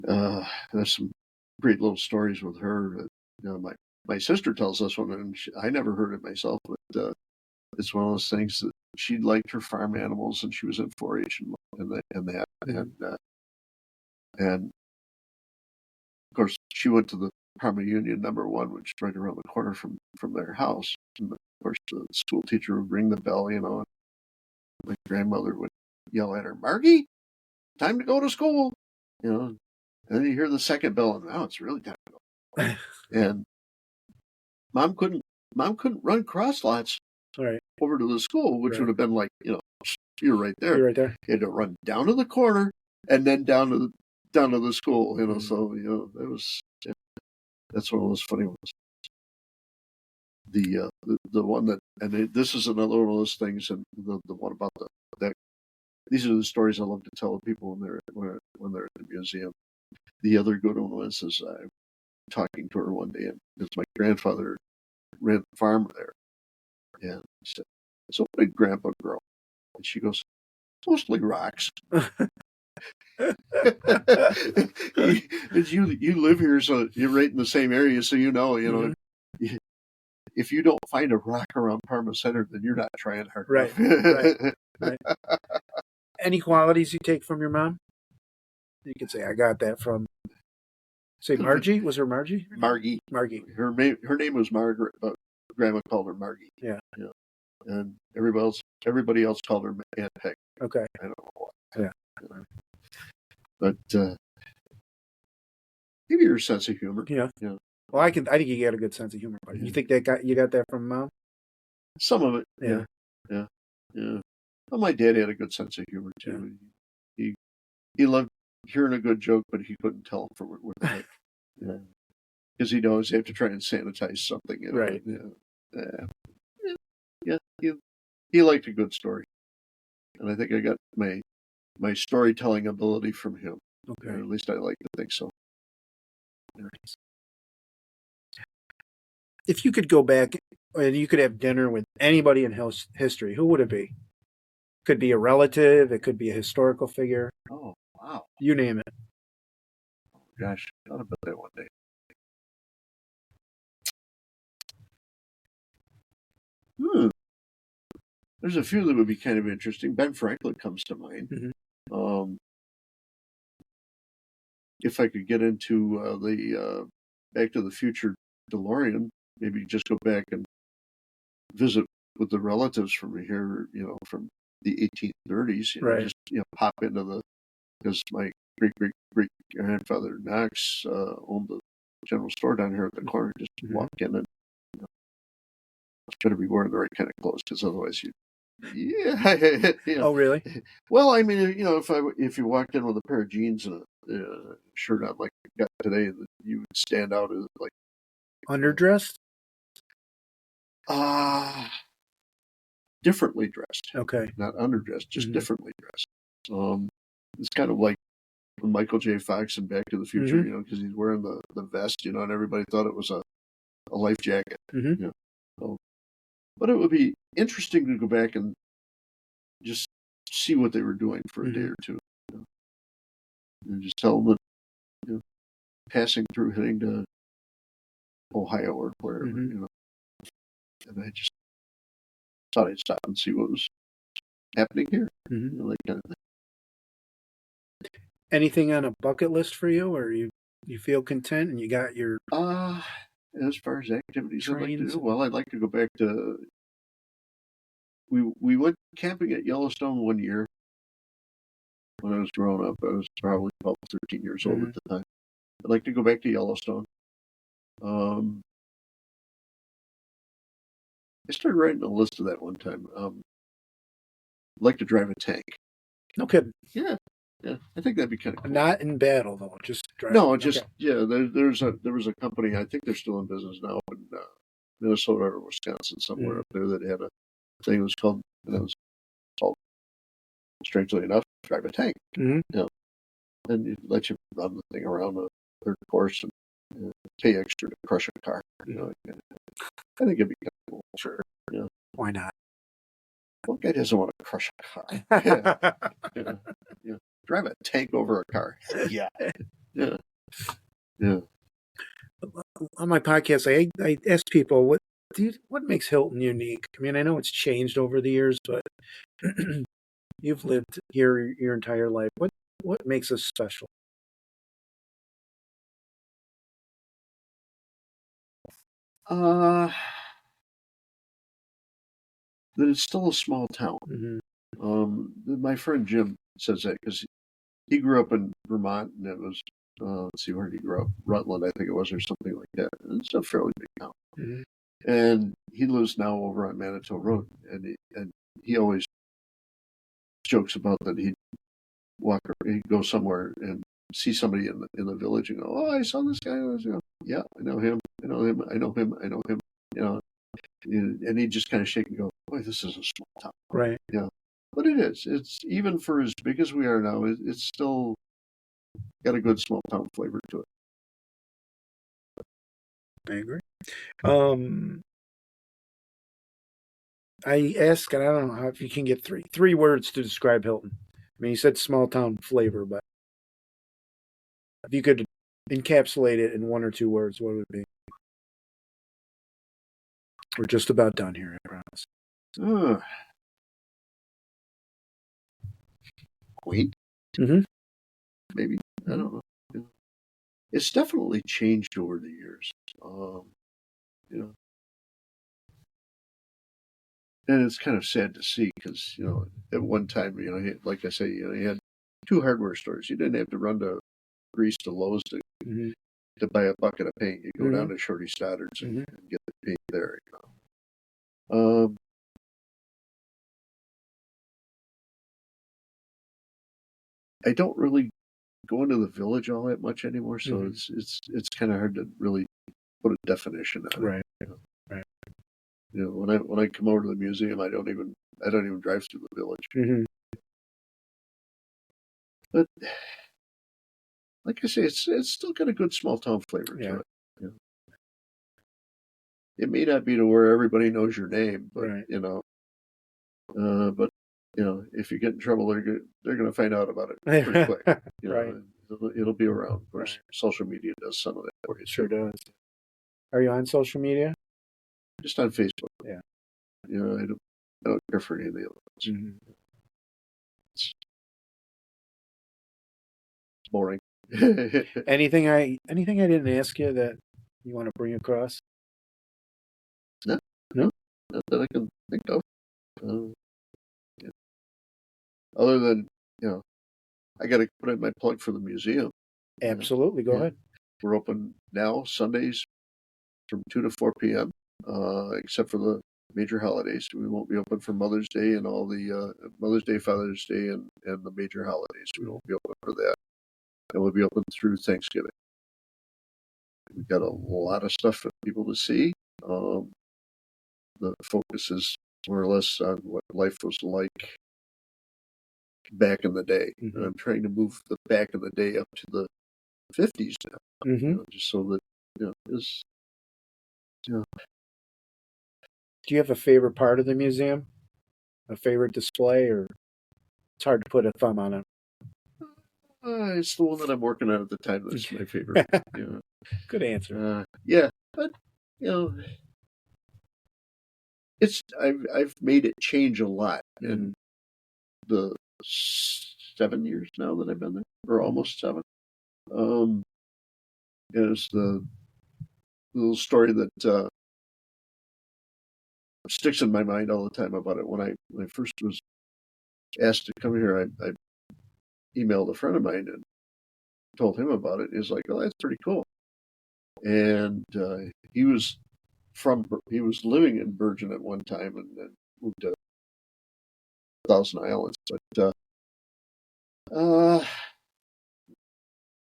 There's some great little stories with her. My sister tells us one, and I never heard it myself, but it's one of those things that she liked her farm animals, and she was in 4-H and of course she went to the Parma Union #1, which is right around the corner from their house. And of course, the school teacher would ring the bell, and my grandmother would yell at her, "Margie, time to go to school," And then you hear the second bell, and now it's really time to go. And mom couldn't run cross lots Right. over to the school, which Right. would have been like, you're right there. You're right there. You had to run down to the corner and then down to the school. So it was that's one of those funny ones. The one that, and this is another one of those things, and the one about that. These are the stories I love to tell people when they're at the museum. The other good one was I'm talking to her one day, and it's my grandfather ran the farm there, and he said, "So what did Grandpa grow?" And she goes, "Mostly rocks." You live here, so you're right in the same area, so Mm-hmm. If you don't find a rock around Parma Center, then you're not trying hard Right. enough. Right. Any qualities you take from your mom? You could say, I got that from, say, Margie. Was her Margie? Margie. Her name was Margaret, but Grandma called her Margie. Yeah. And everybody else called her Aunt Peg. Okay. I don't know why. Yeah. But maybe her sense of humor. Yeah. Well, I think you got a good sense of humor, buddy. You think you got that from mom? Some of it. Yeah. Well, my dad had a good sense of humor too. Yeah. He loved hearing a good joke, but he couldn't tell for what the heck. Because he knows you have to try and sanitize something. Right. He liked a good story, and I think I got my storytelling ability from him. Okay. Or at least I like to think so. Nice. If you could go back and you could have dinner with anybody in history, who would it be? Could be a relative. It could be a historical figure. Oh, wow. You name it. Oh, gosh, I thought about that one day. There's a few that would be kind of interesting. Ben Franklin comes to mind. Mm-hmm. If I could get into the Back to the Future DeLorean, maybe just go back and visit with the relatives from here, from the 1830s. Right. Just pop into because my great grandfather Knox owned the general store down here at the corner. Just walk in and better be wearing the right kind of clothes, because otherwise you. Yeah. Oh, really? Well, I mean, if you walked in with a pair of jeans and a shirt on like you got today, you would stand out as like underdressed. Differently dressed. Okay. Not underdressed, just differently dressed. It's kind of like when Michael J. Fox in Back to the Future, because he's wearing the vest, and everybody thought it was a life jacket. But it would be interesting to go back and just see what they were doing for a day or two. And just tell them that, passing through, heading to Ohio or wherever, And I just thought I'd stop and see what was happening here. That kind of thing. Anything on a bucket list for you, or you feel content and you got your as far as activities I'd like to do, well, I'd like to go back to. We went camping at Yellowstone one year when I was growing up. I was probably about 13 years old at the time. I'd like to go back to Yellowstone. I started writing a list of that one time. I'd like to drive a tank. No kidding. Yeah, I think that'd be kind of cool. Not in battle though, just driving. No, just there was a company. I think they're still in business now in Minnesota or Wisconsin somewhere up there that had a thing. It was called strangely enough, drive a tank. And it let you run the thing around the third course and pay extra to crush a car. I think it'd be kind of cool. Sure. Why not? What guy doesn't want to crush a car? Drive a tank over a car. Yeah. On my podcast, I ask people what makes Hilton unique. I mean, I know it's changed over the years, but you've lived here your entire life. What makes us special? That it's still a small town. My friend Jim says that because he grew up in Vermont, and it was Let's see, where did he grow up? Rutland, I think it was, or something like that. It's a fairly big town. Mm-hmm. And he lives now over on Manitou Road, and he always jokes about that he'd go somewhere and see somebody in the village and go, "Oh, I saw this guy." Yeah, I know him. I know him. I know him. I know him. You know, and he'd just kind of shake and go, "Boy, this is a small town." Right. Yeah, but it is. It's even for as big as we are now. It's still got a good small town flavor to it. I agree. I ask, and I don't know if you can get three words to describe Hilton. I mean, you said small town flavor, but if you could encapsulate it in one or two words, what would it be? We're just about done here, I promise. Quaint, Mm-hmm. maybe. I don't know. It's definitely changed over the years. You know, and it's kind of sad to see because at one time, like I say, you had two hardware stores. You didn't have to run to Greece to Lowe's to buy a bucket of paint. You go down to Shorty Stoddard's and get the paint there. I don't really go into the village all that much anymore, so it's kind of hard to really put a definition on it. Right. Right. When I come over to the museum, I don't even drive through the village. Mm-hmm. But like I say, it's still got a good small town flavor to it. It may not be to where everybody knows your name, but but if you get in trouble, they're going to find out about it pretty quick. Right. It'll be around. Of course, social media does some of that for you. Sure does. Are you on social media? Just on Facebook. Yeah. I don't care for any of the other ones. Mm-hmm. It's boring. Anything I didn't ask you that you want to bring across? No, not that I can think of. Other than I got to put in my plug for the museum. Absolutely, go ahead. We're open now Sundays from 2 to 4 p.m. Except for the major holidays. We won't be open for Mother's Day and all the Mother's Day, Father's Day, and the major holidays. We won't be open for that. And we'll be open through Thanksgiving. We've got a lot of stuff for people to see. The focus is more or less on what life was like back in the day. And I'm trying to move the back in the day up to the 50s now, just so that it's. Do you have a favorite part of the museum? A favorite display, or it's hard to put a thumb on it? It's the one that I'm working on at the time that's my favorite. Good answer. But it's I've made it change a lot in the 7 years now that I've been there, or almost 7. It's the little story that sticks in my mind all the time about it. When I first was asked to come here, I emailed a friend of mine and told him about it. He's like, "Oh, that's pretty cool." And he was living in Bergen at one time and then moved to Thousand Islands. But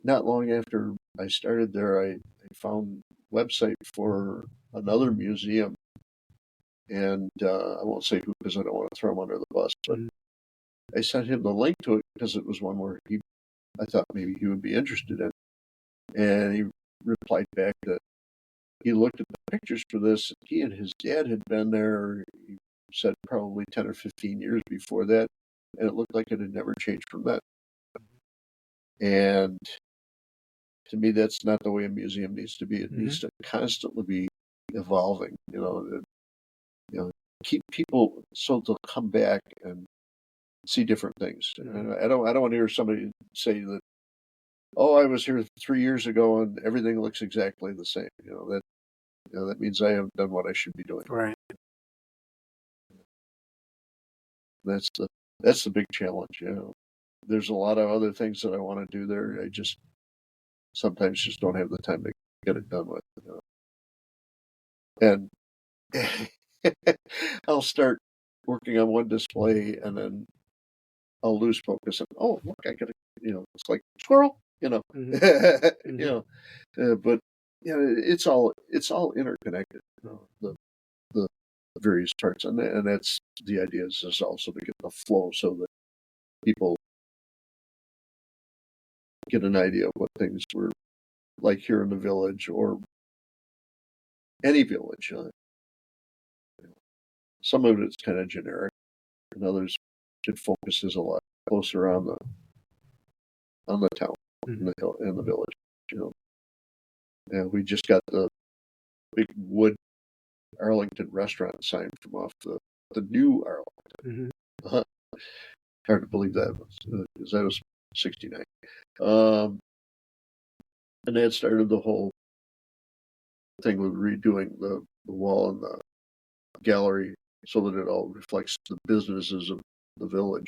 not long after I started there, I found a website for another museum. And I won't say who because I don't want to throw him under the bus. But I sent him the link to it because it was one where I thought maybe he would be interested in. And he replied back that he looked at the pictures for this. He and his dad had been there, he said, probably 10 or 15 years before that. And it looked like it had never changed from that. And to me, that's not the way a museum needs to be. It needs to constantly be evolving, keep people so they'll come back and see different things. And I don't want to hear somebody say that, "Oh, I was here 3 years ago and everything looks exactly the same." That means I haven't done what I should be doing. Right. That's the big challenge. There's a lot of other things that I want to do there. sometimes just don't have the time to get it done with. And I'll start working on one display, and then I'll lose focus. And oh, look, I got to, it's like squirrel, but it's all interconnected. The various parts, and that's the idea is also to get the flow so that people get an idea of what things were like here in the village or any village. Some of it's kind of generic, and others it focuses a lot closer on the town and the village. And we just got the big wood Arlington restaurant sign from off the new Arlington. Hard to believe that because that was 69. And that started the whole thing with redoing the wall and the gallery so that it all reflects the businesses of the village.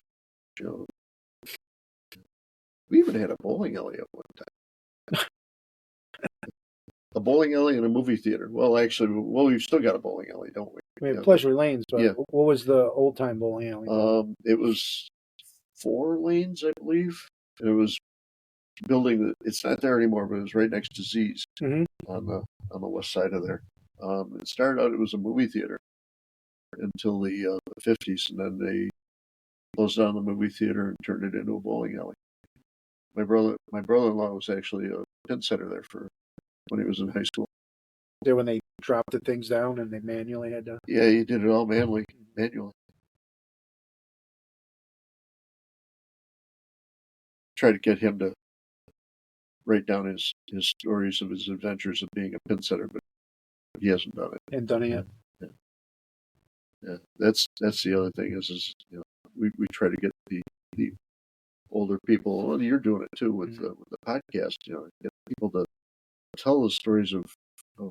We even had a bowling alley at one time. A bowling alley and a movie theater. Well, actually, we've still got a bowling alley, don't we? We have Pleasure Lanes, but what was the old time bowling alley? It was 4 lanes, I believe. It was building. It's not there anymore, but it was right next to Z's on the west side of there. It started out, it was a movie theater until the 50s, and then they closed down the movie theater and turned it into a bowling alley. My brother-in-law was actually a pin setter there when he was in high school. There when they dropped the things down and they manually had to. Yeah, he did it all manually. Tried to get him to write down his stories of his adventures of being a pin setter, but he hasn't done it. And done it yet. Yeah. That's the other thing is we try to get the older people. Well, you're doing it too with the podcast. Get people to tell the stories of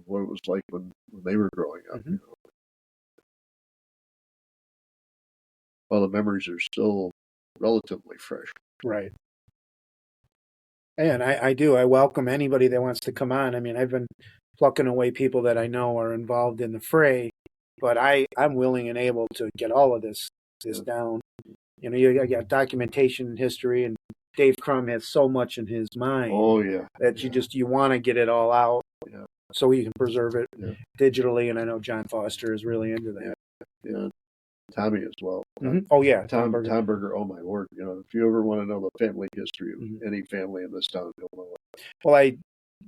what it was like when they were growing up. While the memories are still relatively fresh. Right. And I do. I welcome anybody that wants to come on. I mean, I've been plucking away people that I know are involved in the fray, but I'm willing and able to get all of this down. You got documentation, history, and Dave Crum has so much in his mind. Oh yeah. That you want to get it all out, so you can preserve it digitally. And I know John Foster is really into that. Yeah. Tommy as well. Oh yeah, Tom Berger. Oh my word! If you ever want to know the family history of any family in this town, you'll know it. Well, I've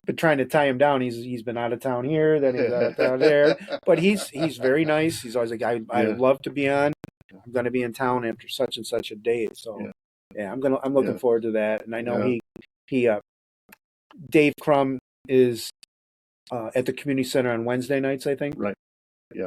been trying to tie him down. He's been out of town here, then he's out of town there. But he's very nice. He's always like, I'd love to be on. I'm going to be in town after such and such a date. So I'm looking forward to that. And I know he Dave Crum is at the community center on Wednesday nights, I think. Right. Yeah.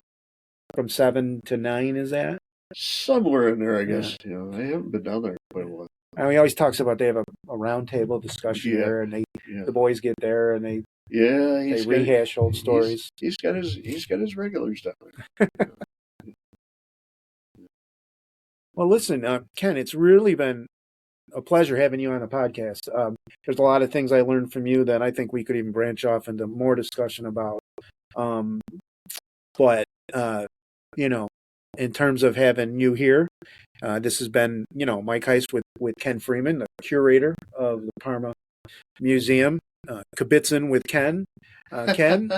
From 7 to 9, is that? Somewhere in there, I guess. I haven't been down there quite a while. And he always talks about they have a roundtable discussion there, and the boys get there and they rehash old stories. He's got his regulars down there. Well, listen, Ken, it's really been a pleasure having you on the podcast. There's a lot of things I learned from you that I think we could even branch off into more discussion about. But in terms of having you here, this has been, Mike Heist with Ken Freeman, the curator of the Parma Museum. Kibitzin with Ken. Ken,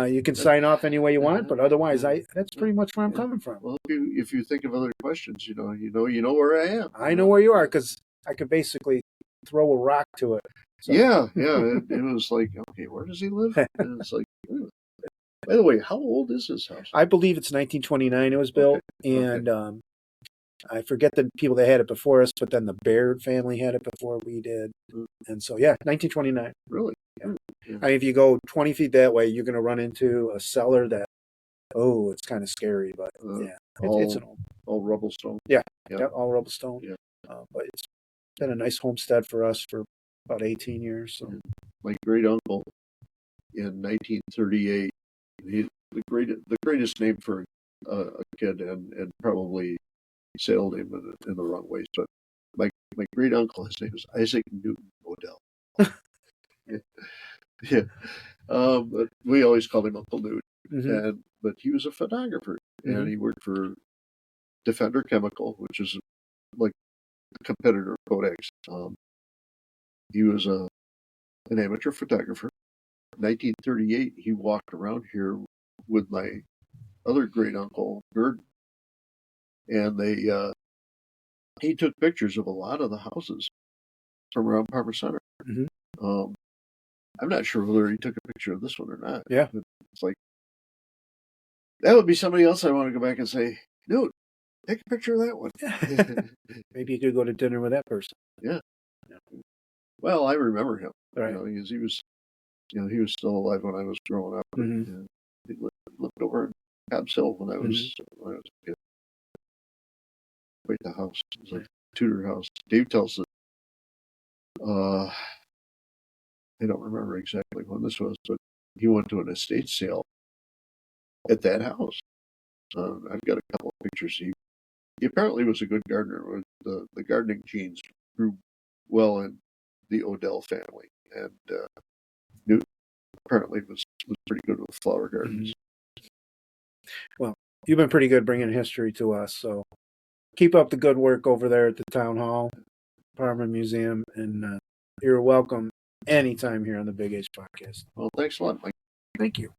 you can sign off any way you want, but otherwise, that's pretty much where I'm coming from. Well, if you think of other questions, you know where I am. I know where you are because I could basically throw a rock to it. So. Yeah. It was like, okay, where does he live? And it's like, by the way, how old is this house? I believe it's 1929 it was built, and I forget the people that had it before us, but then the Baird family had it before we did. And so, 1929. Really? Yeah. I mean, if you go 20 feet that way, you're going to run into a cellar that, it's kind of scary, but it's an all rubble stone. Yeah, all rubble stone. Yeah. But it's been a nice homestead for us for about 18 years. So. My great uncle in 1938, the greatest name for a kid, and probably sailed him in the wrong ways. But my great uncle, his name was Isaac Newton Odell. Yeah. But we always called him Uncle Newt. Mm-hmm. But he was a photographer, and Mm-hmm. he worked for Defender Chemical, which is like a competitor of Kodak's. He was an amateur photographer. 1938, he walked around here with my other great uncle Gordon, and he took pictures of a lot of the houses from around Parma Center. Mm-hmm. I'm not sure whether he took a picture of this one or not. Yeah. But it's like that would be somebody else I want to go back and say, dude, take a picture of that one. Maybe you could go to dinner with that person. Yeah. Well, I remember him. Right. Because he was, he was still alive when I was growing up. Mm-hmm. He lived over in Cobb's Hill when I was a kid. Quite the house. It was like a Tudor house. Dave tells us, I don't remember exactly when this was, but he went to an estate sale at that house. I've got a couple of pictures. He apparently was a good gardener. The gardening genes grew well in the Odell family, and Newt apparently was pretty good with flower gardens. Mm-hmm. Well, you've been pretty good bringing history to us, so keep up the good work over there at the Town Hall, Parma Museum, and you're welcome anytime here on the Big H Podcast. Well, thanks a lot, Mike. Thank you.